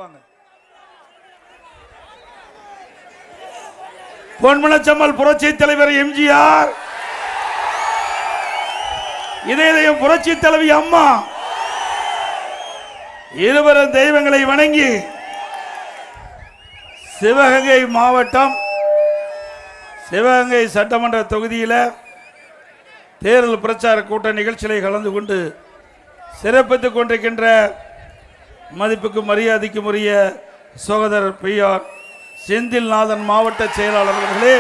வாங்க. பொன்மனச்சம்மல் புரட்சி தலைவர் எம்ஜிஆர், இதயம் புரட்சி தலைவி அம்மா இருவரும் தெய்வங்களை வணங்கி சிவகங்கை மாவட்டம் சிவகங்கை சட்டமன்ற தொகுதியில் தேர்தல் பிரச்சார கூட்ட நிகழ்ச்சிகளை கலந்து கொண்டு சிறப்பித்துக் கொண்டிருக்கின்ற மதிப்புக்கு மரியாதைக்கும் உரிய சகோதரர் பி.ஆர். செந்தில்நாதன் மாவட்ட செயலாளர் அவர்களே,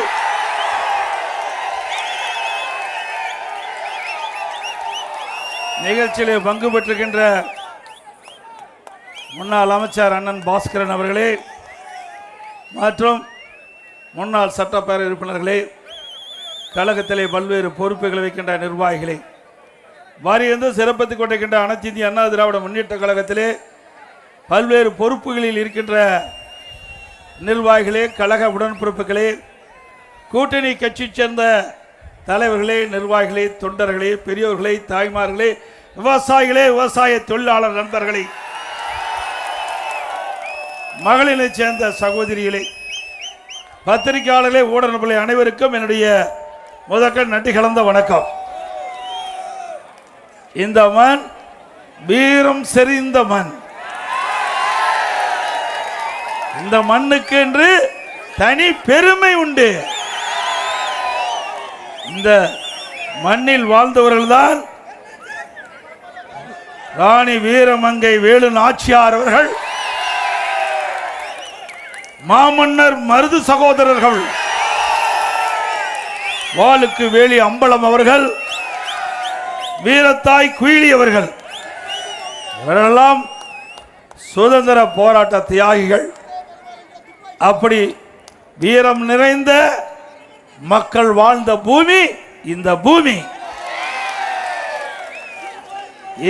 நிகழ்ச்சியிலே பங்கு பெற்றிருக்கின்ற முன்னாள் அமைச்சர் அண்ணன் பாஸ்கரன் அவர்களே மற்றும் முன்னாள் சட்டப்பேரவை உறுப்பினர்களே, கழகத்திலே பல்வேறு பொறுப்புகளை வைக்கின்ற நிர்வாகிகளே, வாரியந்து சிறப்பித்துக் கொண்டிருக்கின்ற அனைத்து இந்திய அண்ணா திராவிட முன்னேற்ற கழகத்திலே பல்வேறு பொறுப்புகளில் இருக்கின்ற நிர்வாகிகளே, கழக உடன்பிறப்புகளே, கூட்டணி கட்சி சேர்ந்த தலைவர்களே, நிர்வாகிகளே, தொண்டர்களே, பெரியோர்களே, தாய்மார்களே, விவசாயிகளே, விவசாய தொழிலாளர் நண்பர்களே, மகளிரை சேர்ந்த சகோதரிகளே, பத்திரிகையாளர்களே, ஊடகங்களே, அனைவருக்கும் என்னுடைய முதற்கண் நன்றி கலந்த வணக்கம். இந்த மண் வீரம் செறிந்த மண். இந்த மண்ணுக்கு என்று தனி பெருமை உண்டு. இந்த மண்ணில் வாழ்ந்தவர்கள்தான் ராணி வீரமங்கை வேலு நாச்சியார் அவர்கள், மாமன்னர் மருது சகோதரர்கள், வாளுக்கு வேலி அம்பலம் அவர்கள், வீரத்தாய் குயிலி அவர்கள், இவரெல்லாம் சுதந்திர போராட்ட தியாகிகள். அப்படி வீரம் நிறைந்த மக்கள் வாழ்ந்த பூமி இந்த பூமி.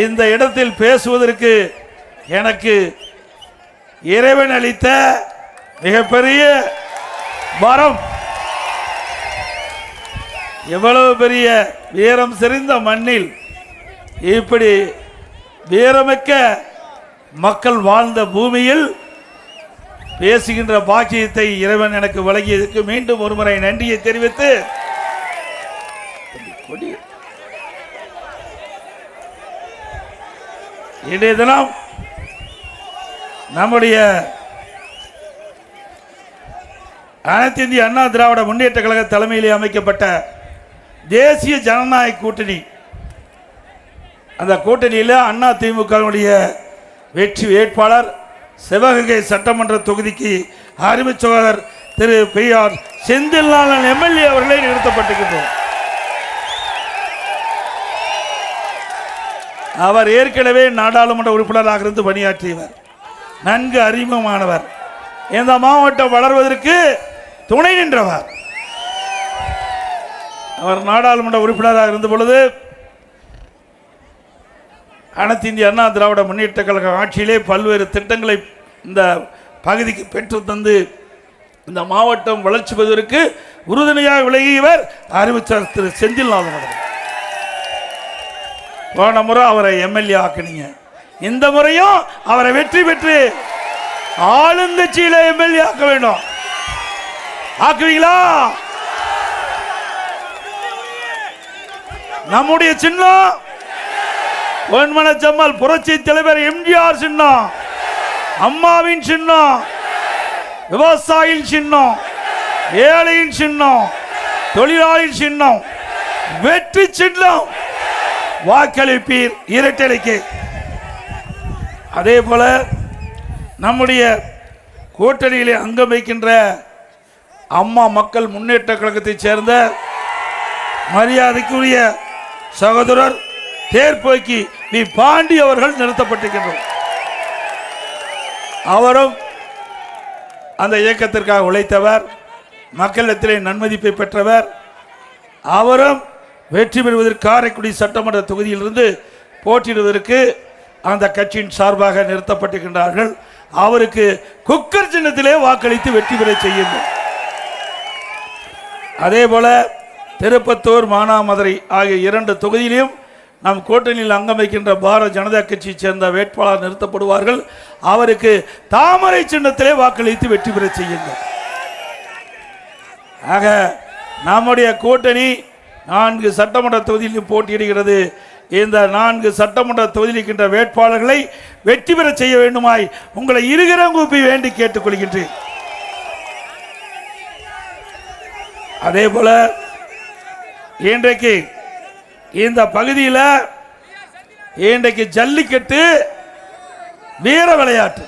இந்த இடத்தில் பேசுவதற்கு எனக்கு இறைவன் அளித்த மிகப்பெரிய வரம். எவ்வளவு பெரிய வீரம் செறிந்த மண்ணில் இப்படி வீரமிக்க மக்கள் வாழ்ந்த பூமியில் பேசுகின்ற பாக்கியத்தை இறைவன் எனக்கு வழங்கியதற்கு மீண்டும் ஒருமுறை நன்றியை தெரிவித்து, இன்றைய தினம் நம்முடைய அனைத்து இந்திய அண்ணா திராவிட முன்னேற்ற கழக தலைமையிலே அமைக்கப்பட்ட தேசிய ஜனநாயக கூட்டணி, அந்த கூட்டணியில் அண்ணா திமுகவுடைய வெற்றி வேட்பாளர் சிவகங்கை சட்டமன்ற தொகுதிக்கு அருமை சகோதரர் திரு பி.ஆர். செந்தில்நாதன் எம்எல்ஏ அவர்களை நிறுத்தப்பட்டிருக்கின்றோம். அவர் ஏற்கனவே நாடாளுமன்ற உறுப்பினராக இருந்து பணியாற்றியவர், நன்கு அறிமுகமானவர், இந்த மாவட்டம் வளர்வதற்கு துணை நின்றவர். அவர் நாடாளுமன்ற உறுப்பினராக இருந்த பொழுது அனைத்து இந்திய அண்ணா திராவிட முன்னேற்ற கழக ஆட்சியிலே பல்வேறு திட்டங்களை இந்த பகுதிக்கு பெற்று தந்து இந்த மாவட்டம் வளர்ச்சி பெறுவதற்கு உறுதுணையாக விலகியவர் அறிவிச்சார் திரு செந்தில்நாதன் அவர்கள். போன முறை அவரை எம்எல்ஏ ஆக்கினீங்க, இந்த முறையும் அவரை வெற்றி பெற்று ஆளுங்கட்சியில எம்எல்ஏ ஆக்க வேண்டும். ஆக்குவீங்களா? நம்முடைய சின்னம் பொன்மனச்சம்மல் புரட்சி தலைவர் எம்ஜிஆர் சின்னம், அம்மாவின் சின்னம், விவசாயியின் சின்னம், ஏழையின் சின்னம், தொழிலாளியின் சின்னம், வெற்றி சின்னம். வாக்களிப்பீர் இரட்டைக்கு. அதே போல நம்முடைய கூட்டணியிலே அங்கம் வைக்கின்ற அம்மா மக்கள் முன்னேற்ற கழகத்தைச் சேர்ந்த மரியாதைக்குரிய சகோதரர் தேர்ப்போக்கி வி பாண்டி அவர்கள் நிறுத்தப்பட்டிருக்கின்றனர். அவரும் அந்த இயக்கத்திற்காக உழைத்தவர், மக்களிடத்திலே நன்மதிப்பை பெற்றவர். அவரும் வெற்றி பெறுவதற்கு காரைக்குடி சட்டமன்ற தொகுதியிலிருந்து போட்டியிடுவதற்கு அந்த கட்சியின் சார்பாக நிறுத்தப்பட்டிருக்கின்றார்கள். அவருக்கு குக்கர் சின்னத்திலே வாக்களித்து வெற்றி பெற செய்யுங்கள். அதே போல திருப்பத்தூர், மானாமதுரை ஆகிய 2 தொகுதியிலும் நம் கூட்டணியில் அங்கம் வைக்கின்ற பாரதிய ஜனதா கட்சியைச் சேர்ந்த வேட்பாளர் நிறுத்தப்படுவார்கள். அவருக்கு தாமரை சின்னத்திலே வாக்களித்து வெற்றி பெற செய்யுங்கள். ஆக நம்முடைய கூட்டணி 4 சட்டமன்ற தொகுதியிலும் போட்டியிடுகிறது. இந்த 4 சட்டமன்ற தொகுதியில் இருக்கின்ற வேட்பாளர்களை வெற்றி பெற செய்ய வேண்டுமாய் உங்களை இருகரம் கூப்பி வேண்டி கேட்டுக்கொள்கின்றேன். அதே போல இன்றைக்கு இந்த பகுதியில் இன்றைக்கு ஜல்லிக்கட்டு வீர விளையாட்டு,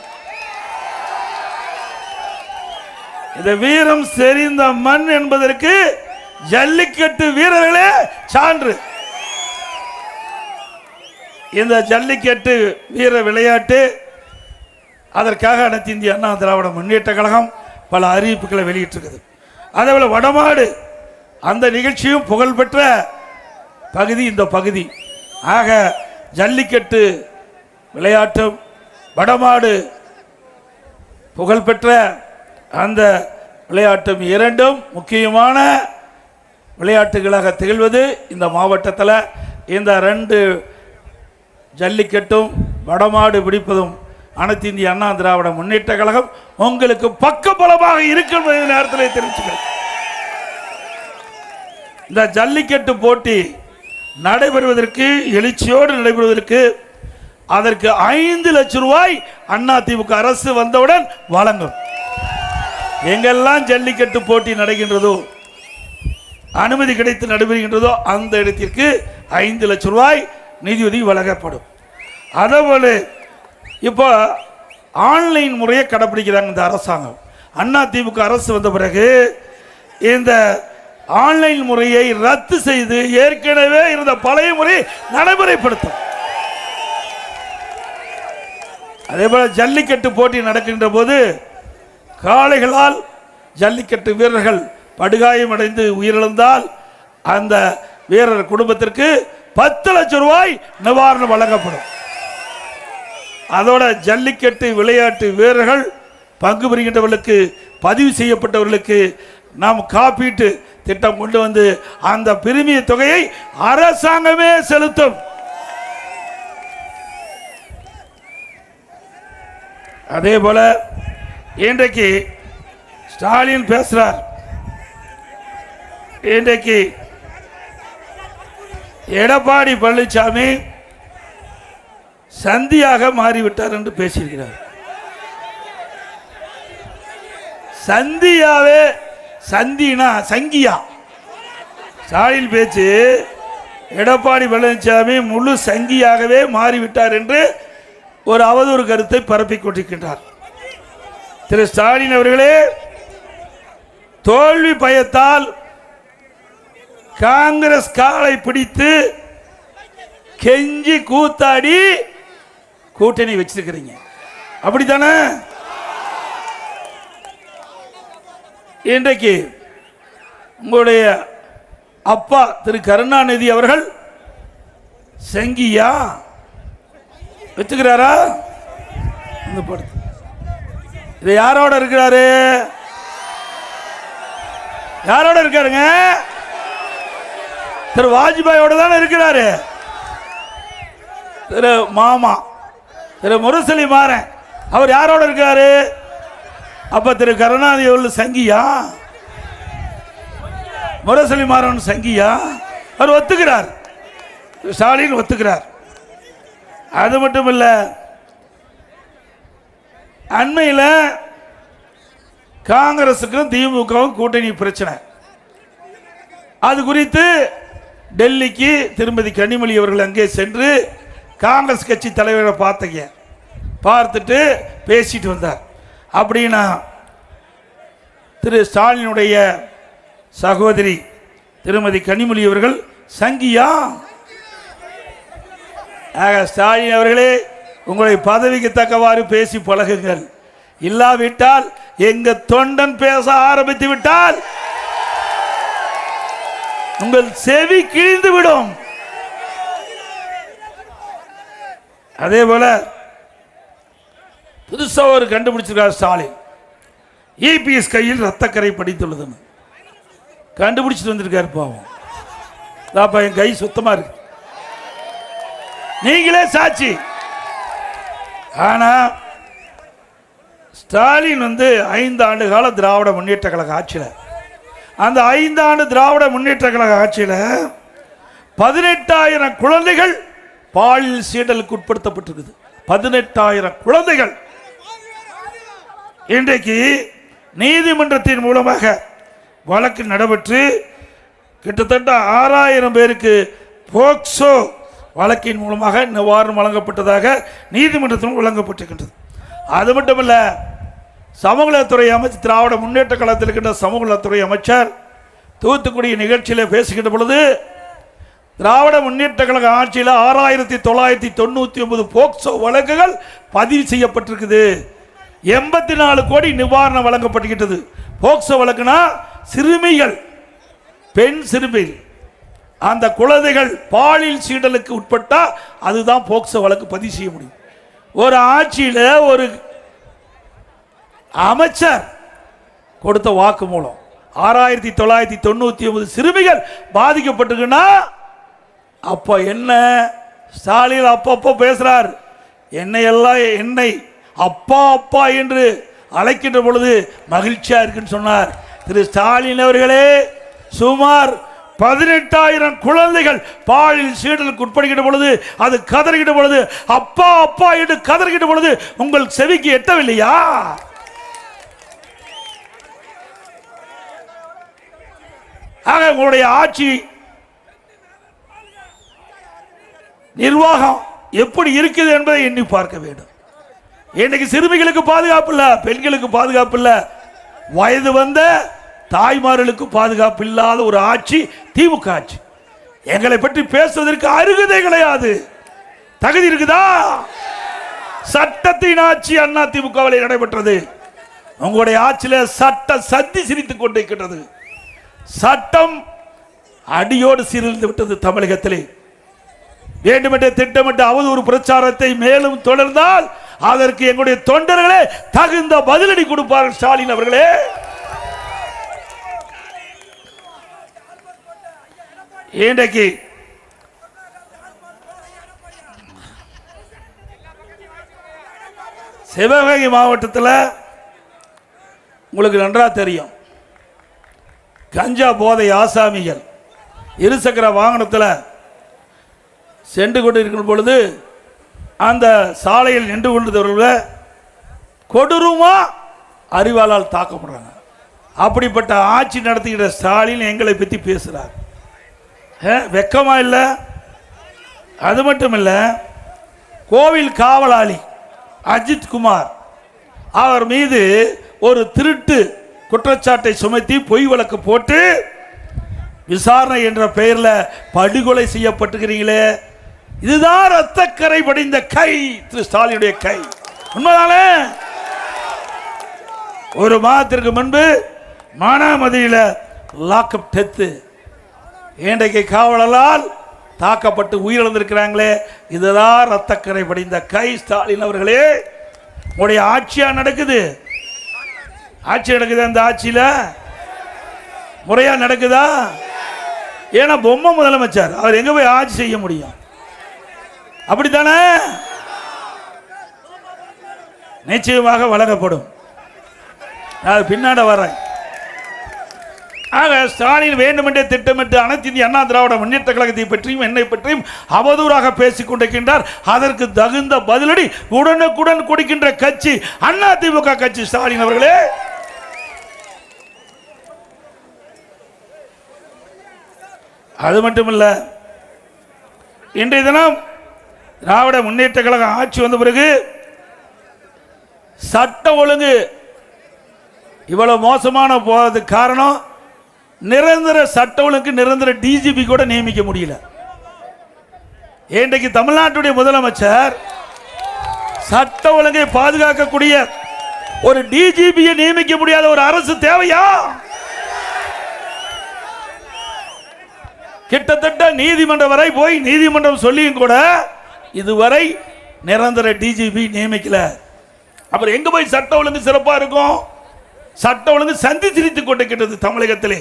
இந்த வீரம் செறிந்த மண் என்பதற்கு ஜல்லிக்கட்டு வீரர்களே சான்று. இந்த ஜல்லிக்கட்டு வீர விளையாட்டு அதற்காக அனைத்து இந்திய அண்ணா திராவிட முன்னேற்ற கழகம் பல அறிவிப்புகளை வெளியிட்டிருக்குது. அதேபோல வடமாடு அந்த நிகழ்ச்சியும் புகழ்பெற்ற பகுதி இந்த பகுதி. ஆக ஜல்லிக்கட்டு விளையாட்டும் வடமாடு புகழ்பெற்ற அந்த விளையாட்டும் இரண்டும் முக்கியமான விளையாட்டுகளாக திகழ்வது இந்த மாவட்டத்தில். இந்த 2 ஜல்லிக்கட்டும் வடமாடு பிடிப்பதும் அனைத்து இந்திய அண்ணா திராவிட முன்னேற்ற கழகம் உங்களுக்கு பக்கபலமாக இருக்கும் நேரத்தில் தெரிவிச்சுக்கிறேன். இந்த ஜல்லிக்கட்டு போட்டி நடைபெறுவதற்கு எழுச்சியோடு நடைபெறுவதற்கு அதற்கு 5 லட்சம் ரூபாய் அதிமுக அரசு வந்தவுடன் வழங்கும். எங்கெல்லாம் ஜல்லிக்கட்டு போட்டி நடக்கின்றதோ அனுமதி கிடைத்து நடைபெறுகின்றதோ அந்த இடத்திற்கு 5 லட்சம் ரூபாய் நிதியுதவி வழங்கப்படும். அதேபோல இப்போ ஆன்லைன் முறையை கடைபிடிக்கிறாங்க இந்த அரசாங்கம். அதிமுக அரசு வந்த பிறகு இந்த ஆன்லைன் முறையை ரத்து செய்து ஏற்கனவே இருந்த பழைய முறை நடைமுறைப்படுத்தும். அதே போல ஜல்லிக்கட்டு போட்டி நடக்கின்ற போது காளைகளால் ஜல்லிக்கட்டு வீரர்கள் படுகாயமடைந்து உயிரிழந்தால் அந்த வீரர் குடும்பத்திற்கு 10 லட்சம் ரூபாய் நிவாரணம் வழங்கப்படும். அதோட ஜல்லிக்கட்டு விளையாட்டு வீரர்கள் பங்கு பெறுகின்றவர்களுக்கு பதிவு செய்யப்பட்டவர்களுக்கு நாம் காப்பீட்டு திட்டம் கொண்டு வந்து அந்த பிரிமிய தொகையை அரசாங்கமே செலுத்தும். அதே போல இன்றைக்கு ஸ்டாலின் பேசுறார். இன்றைக்கு எடப்பாடி பழனிசாமி சந்தியாக மாறிவிட்டார் என்று பேசியிருக்கிறார். சந்தியாவே சந்தினா சங்கியா ஸ்டாலின் பேச்சு எடப்பாடி பழனிசாமி முழு சங்கியாகவே மாறிவிட்டார் என்று ஒரு அவதூறு கருத்தை பரப்பிக் கொண்டிருக்கின்றார். திரு ஸ்டாலின் அவர்களே, தோல்வி பயத்தால் காங்கிரஸ் காலை பிடித்து கெஞ்சி கூத்தாடி கூட்டணி வச்சிருக்கிறீங்க, அப்படித்தானே? இன்றைக்கு உங்களுடைய அப்பா திரு கருணாநிதி அவர்கள் சங்கியா வச்சுக்கிறாரா? இந்த படத்து இது யாரோட இருக்கிறாரு? யாரோட இருக்காருங்க? திரு வாஜ்பாயோட தானே இருக்கிறாரு. திரு மாமா திரு முரசொலி மாறன் அவர் யாரோட இருக்காரு? அப்ப திரு கருணாநிதி அவர்கள் சங்கியா? முரசொலி மாறன் சங்கியா? அவர் ஒத்துக்கிறார், ஸ்டாலின் ஒத்துக்கிறார். அது மட்டும் இல்ல, அண்மையில் காங்கிரசுக்கும் திமுகவும் கூட்டணி பிரச்சனை. அது குறித்து டெல்லிக்கு திருமதி கனிமொழி அவர்கள் அங்கே சென்று காங்கிரஸ் கட்சி தலைவரை பார்த்துட்டு பேசிட்டு வந்தார். அப்படின்னா திரு ஸ்டாலினுடைய சகோதரி திருமதி கனிமொழி அவர்கள் சங்கியா? ஆக ஸ்டாலின் அவர்களே, உங்களை பதவிக்கு தக்கவாறு பேசி பழகுங்கள். இல்லாவிட்டால் எங்க தொண்டன் பேச ஆரம்பித்து விட்டால் உங்கள் செவி கிழிந்து விடும். அதே போல புதுசா ஒரு கண்டுபிடிச்சிருக்கார் ஸ்டாலின். இபிஎஸ் கையில் ரத்தக்கரை படித்துள்ளது கண்டுபிடிச்சிட்டு வந்திருக்காரு. பாவம், என் கை சுத்தமா இருக்கு. நீங்களே சாட்சி. ஆனா ஸ்டாலின் 5 ஆண்டு கால திராவிட முன்னேற்ற கழக ஆட்சியில், அந்த 5 ஆண்டு திராவிட முன்னேற்ற கழக ஆட்சியில் 18,000 குழந்தைகள் பாலியல் சீண்டலுக்கு உட்படுத்தப்பட்டிருக்குது. 18,000 குழந்தைகள். இன்றைக்கு நீதிமன்றத்தின் மூலமாக வழக்கு நடைபெற்று கிட்டத்தட்ட 6,000 பேருக்கு போக்சோ வழக்கின் மூலமாக நிவாரணம் வழங்கப்பட்டதாக நீதிமன்றத்தில் வழங்கப்பட்டிருக்கின்றது. அது மட்டுமல்ல, சமூகநலத்துறை அமைச்சர், திராவிட முன்னேற்ற கழகத்தில் இருக்கின்ற சமூகநலத்துறை அமைச்சர் தூத்துக்குடி நிகழ்ச்சியில் பேசுகின்ற பொழுது, திராவிட முன்னேற்ற கழக ஆட்சியில் 6,999 போக்சோ வழக்குகள் பதிவு செய்யப்பட்டிருக்குது. 84 கோடி நிவாரணம் வழங்கப்பட்டுகின்றது. போக்சோ வழக்குனா சிறுமிகள், பெண் சிறுமிகள், அந்த குழந்தைகள் பாலியல் சீண்டலுக்கு உட்பட்டா அதுதான் போக்சோ வழக்கு பதிவு செய்ய முடியும். ஒரு ஆட்சியில் ஒரு அமைச்சர் கொடுத்த வாக்கு மூலம் 6,999 சிறுமிகள் பாதிக்கப்பட்டிருக்குன்னா, அப்ப என்ன ஸ்டாலின் அப்பப்போ பேசுறார், என்னை அப்பா அப்பா என்று அழைக்கின்ற பொழுது மகிழ்ச்சியா இருக்குன்னு சொன்னார் திரு ஸ்டாலின் அவர்களே. சுமார் 18,000 குழந்தைகள் பாலியல் சீண்டலுக்கு உட்படுகின்ற பொழுது, அது கதறுகின்ற பொழுது, அப்பா அப்பா என்று கதறுகின்ற பொழுது உங்கள் செவிக்கு எட்டவில்லையா? ஆக உங்களுடைய ஆட்சி நிர்வாகம் எப்படி இருக்குது என்பதை எண்ணி பார்க்க வேண்டும். இன்னைக்கு சிறுமிகளுக்கு பாதுகாப்பு இல்ல, பெண்களுக்கு பாதுகாப்பு இல்ல, வயது வந்த தாய்மார்களுக்கு பாதுகாப்பு இல்லாத ஒரு ஆட்சி திமுக ஆட்சி. எங்களை பற்றி பேசுவதற்கு அருகதை கிடையாது. தகுதி இருக்குதா? சட்டத்தின் ஆட்சி அண்ணா திமுகவில் நடைபெற்றது. உங்களுடைய ஆட்சியில் சட்ட சந்தி சிரித்துக் கொண்டிருக்கின்றது. சட்டம் அடியோடு சீரழிந்து விட்டது தமிழகத்திலே. வேண்டுமென்றே திட்டமிட்ட அவதூறு பிரச்சாரத்தை மேலும் தொடர்ந்தால் அதற்கு எங்களுடைய தொண்டர்களே தகுந்த பதிலடி கொடுப்பார்கள். ஸ்டாலின் அவர்களே, இன்றைக்கு சிவகங்கை மாவட்டத்தில் உங்களுக்கு நன்றா தெரியும், கஞ்சா போதை ஆசாமிகள் இருசக்கர வாகனத்தில் சென்று கொண்டிருக்கும் பொழுது அந்த சாலையில் நின்று கொண்டிருந்தவர்கள் கொடூரமா அறிவாளால் தாக்கப்படுறாங்க. அப்படிப்பட்ட ஆட்சி நடத்துகிற ஸ்டாலின் எங்களை பற்றி பேசுகிறார். வெக்கமா இல்லை? அது மட்டும் இல்லை, கோவில் காவலாளி அஜித் குமார் அவர் மீது ஒரு திருட்டு குற்றச்சாட்டை சுமத்தி பொய் வழக்கு போட்டு விசாரணை என்ற பெயரில் படுகொலை செய்யப்பட்டுகிறீங்களே, இதுதான் ரத்தக்கரை படிந்த கை திரு ஸ்டாலினுடைய கை. உண்மைதானே? ஒரு மாதத்திற்கு முன்பு மானாமதியில் லாக்அப் டெத்து, இன்றைக்கு காவலால் தாக்கப்பட்டு உயிரிழந்திருக்கிறாங்களே, இதுதான் ரத்தக்கரை படிந்த கை. ஸ்டாலின் அவர்களே, உங்களுடைய ஆட்சியா நடக்குது, ஆட்சி நடக்குது. அந்த ஆட்சியில் முறையா நடக்குதா? ஏன்னா பொம்மை முதலமைச்சர், அவர் எங்க போய் ஆட்சி செய்ய முடியும்? அப்படித்தானே? நிச்சயமாக வழங்கப்படும். நான் பின்னாட வரேன். ஆக ஸ்டாலின் வேண்டுமென்றே திட்டமிட்டு அனைத்து இந்திய அண்ணா திராவிட முன்னேற்ற கழகத்தை பற்றியும் என்னை பற்றியும் அவதூறாக பேசிக் கொண்டிருக்கின்றார். அதற்கு தகுந்த பதிலடி உடனுக்குடன் கொடுக்கின்ற கட்சி அண்ணா திமுக கட்சி. ஸ்டாலின் அவர்களே, அது மட்டுமல்ல, இன்றைய தினம் திராவிட முன்னேற்ற கழகம் ஆட்சி வந்த பிறகு சட்ட ஒழுங்கு இவ்வளவு மோசமான போவதுக்கு காரணம், நிரந்தர சட்ட ஒழுங்கு நிரந்தர டிஜிபி கூட நியமிக்க முடியல. இன்றைக்கு தமிழ்நாட்டுடைய முதலமைச்சர் சட்ட ஒழுங்கை பாதுகாக்கக்கூடிய ஒரு டிஜிபியை நியமிக்க முடியாத ஒரு அரசு தேவையா? கிட்டத்தட்ட நீதிமன்றம் வரை போய் நீதிமன்றம் சொல்லியும் கூட இதுவரை நிரந்தர டிஜிபி நியமிக்கல. அப்புறம் எங்க போய் சட்ட ஒழுங்கு சிறப்பா இருக்கும்? சட்ட ஒழுங்கு சந்தி சிரித்துக் கொண்டிருக்கிறது தமிழகத்திலே.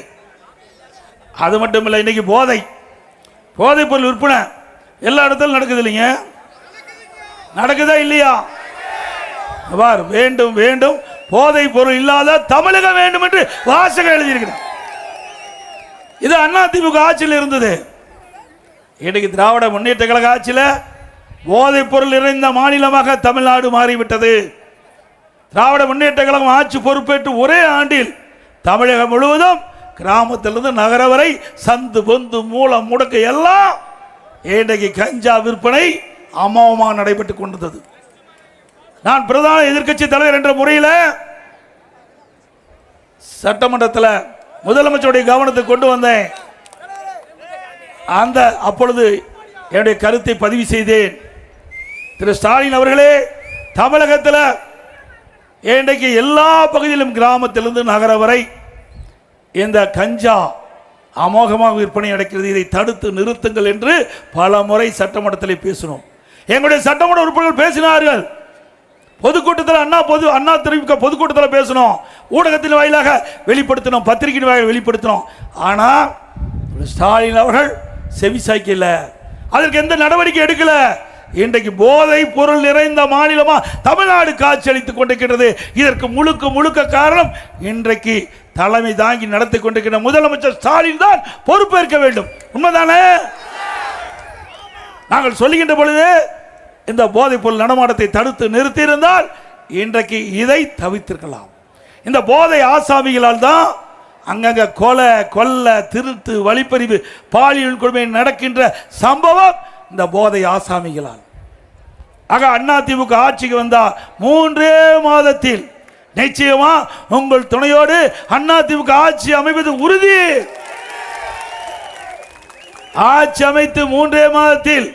அது மட்டும் இல்லை, இன்னைக்கு போதை பொருள் விற்பனை எல்லா இடத்திலும் நடக்குது இல்லைங்க. நடக்குதா இல்லையா? வேண்டும் வேண்டும் போதை பொருள் இல்லாத தமிழகம் வேண்டும் என்று வாசகம் எழுதியிருக்கிறார். இது அதிமுக ஆட்சியில் இருந்தது. இன்னைக்கு திராவிட முன்னேற்ற கழக ஆட்சியில் போதைப் பொருள் நிறைந்த மாநிலமாக தமிழ்நாடு மாறிவிட்டது. திராவிட முன்னேற்ற கழகம் ஆட்சி பொறுப்பேற்று ஒரே ஆண்டில் தமிழகம் முழுவதும் கிராமத்திலிருந்து நகர வரை சந்து பொந்து மூலம் முடக்கு எல்லாம் இன்றைக்கு கஞ்சா விற்பனை அமோகமாக நடைபெற்றுக் கொண்டது. நான் பிரதான எதிர்க்கட்சி தலைவர் என்ற முறையில் சட்டமன்றத்தில் முதலமைச்சருடைய கவனத்தை கொண்டு வந்தேன். அப்பொழுது என்னுடைய கருத்தை பதிவு செய்தேன். திரு ஸ்டாலின் அவர்களே, தமிழகத்தில் இன்றைக்கு எல்லா பகுதியிலும் கிராமத்திலிருந்து நகர வரை இந்த கஞ்சா அமோகமாக விற்பனை நடக்கிறது. இதை தடுத்து நிறுத்துங்கள் என்று பல முறை சட்டமன்றத்தில் பேசினோம். எங்களுடைய சட்டமன்ற உறுப்பினர்கள் பேசினார்கள். பொதுக்கூட்டத்தில் அண்ணா திமுக பொதுக்கூட்டத்தில் பேசணும், ஊடகத்தின் வாயிலாக வெளிப்படுத்தணும், பத்திரிகையின் வாயிலாக வெளிப்படுத்தணும். ஆனால் ஸ்டாலின் அவர்கள் செவிசாய்க்கல, அதற்கு எந்த நடவடிக்கை எடுக்கல. இன்றைக்கு போதை பொருள் நிறைந்த மாநிலமா தமிழ்நாடு காட்சியளித்துக் கொண்டிருக்கிறது. இதற்கு முழுக்க முழுக்க காரணம் இன்றைக்கு தலைமை தாங்கி நடத்தி கொண்டிருக்கிற முதலமைச்சர் ஸ்டாலின் தான் பொறுப்பேற்க வேண்டும். உண்மைதானே? நாங்கள் சொல்லுகின்ற பொழுது இந்த போதைப் பொருள் நடமாட்டத்தை தடுத்து நிறுத்தியிருந்தால் இன்றைக்கு இதை தவிர்த்திருக்கலாம். இந்த போதை ஆசாமிகளால் தான் அங்கங்க கொலை கொள்ளை திருட்டு வழிப்பறிவு பாலியல் கொடுமை நடக்கின்ற சம்பவம் இந்த போதை ஆசாமிகளால். ஆக அதிமுக ஆட்சிக்கு வந்தா 3 மாதத்தில் நிச்சயமா உங்கள் துணையோடு அதிமுக ஆட்சி அமைப்பது உறுதி. ஆட்சி அமைத்து 3 மாதத்தில்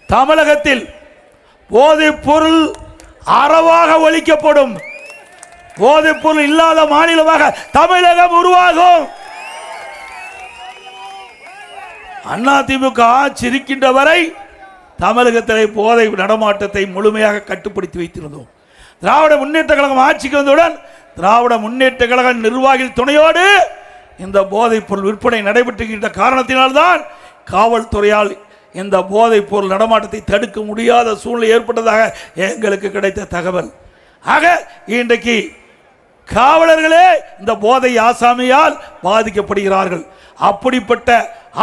தமிழகத்தில் போதைப் பொருள் அறவாக ஒழிக்கப்படும். போதைப் பொருள் இல்லாத மாநிலமாக தமிழகம் உருவாகும். அதிமுக ஆட்சி இருக்கின்ற வரை தமிழகத்திலே போதை நடமாட்டத்தை முழுமையாக கட்டுப்படுத்தி வைத்திருந்தோம். திராவிட முன்னேற்ற கழகம் ஆட்சிக்கு வந்தவுடன் திராவிட முன்னேற்ற கழக நிர்வாகிகள் துணையோடு இந்த போதைப் பொருள் விற்பனை நடைபெற்றுகின்ற காரணத்தினால்தான் காவல்துறையால் இந்த போதைப் பொருள் நடமாட்டத்தை தடுக்க முடியாத சூழ்நிலை ஏற்பட்டதாக எங்களுக்கு கிடைத்த தகவல். ஆக இன்றைக்கு காவலர்களே இந்த போதை ஆசாமியால் பாதிக்கப்படுகிறார்கள். அப்படிப்பட்ட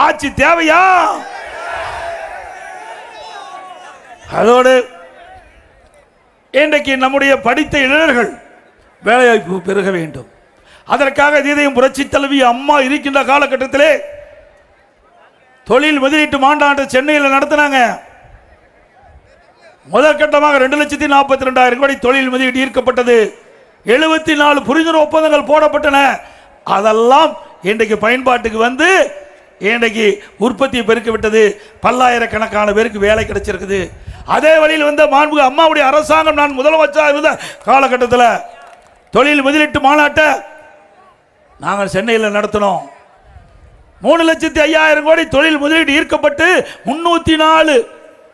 ஆட்சி தேவையா? அதோடு இன்றைக்கு நம்முடைய படித்த இளைஞர்கள் வேலைவாய்ப்பு பெருக வேண்டும். அதற்காக இதயம் புரட்சி தலைவி அம்மா இருக்கின்ற காலகட்டத்திலே தொழில் முதலீட்டு மாநாட்டை சென்னையில் நடத்தினாங்க. முதல் கட்டமாக 2,42,000 கோடி தொழில் முதலீடு ஈர்க்கப்பட்டது. 74 புரிந்துணர்வு ஒப்பந்தங்கள் போடப்பட்டன. அதெல்லாம் இன்றைக்கு பயன்பாட்டுக்கு வந்து இன்றைக்கு உற்பத்தியை பெருக்க விட்டது. பல்லாயிரக்கணக்கான பேருக்கு வேலை கிடைச்சிருக்குது. அதே வழியில் வந்த மாண்புமிகு அம்மாவுடைய அரசாங்கம் நான் முதலமைச்சராக இருந்த காலகட்டத்தில் தொழில் முதலீட்டு மாநாட்டை நாங்கள் சென்னையில் நடத்தினோம். 3,05,000 கோடி தொழில் முதலீடு ஈர்க்கப்பட்டு 304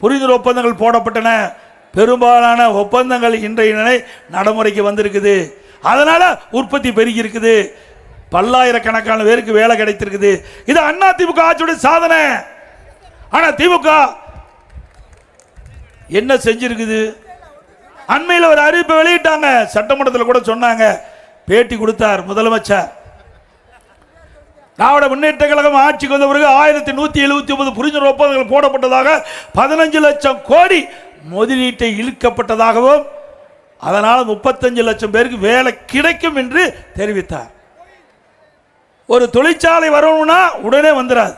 புரிந்துணர்வு ஒப்பந்தங்கள் போடப்பட்டன. பெரும்பாலான ஒப்பந்தங்கள் இன்றைய நடைமுறைக்கு வந்திருக்குது. அதனால உற்பத்தி பெருகி இருக்குது. பல்லாயிரக்கணக்கான பேருக்கு வேலை கிடைத்திருக்குது. இது அதிமுக ஆட்சியுடைய சாதனை. ஆனா திமுக என்ன செஞ்சிருக்குது? அண்மையில் ஒரு அறிவிப்பை வெளியிட்டாங்க. சட்டமன்றத்தில் கூட சொன்னாங்க, பேட்டி கொடுத்தார் முதலமைச்சர். திராவிட முன்னேற்ற கழகம் ஆட்சிக்கு வந்த பிறகு 1179 புரிந்துணர்வு ஒப்பந்தங்கள் போடப்பட்டதாக 15 லட்சம் கோடி முதலீட்டை இழுக்கப்பட்டதாகவும் அதனால் 35 லட்சம் பேருக்கு வேலை கிடைக்கும் என்று தெரிவித்தார். ஒரு தொழிற்சாலை வரணும்னா உடனே வந்துடாது.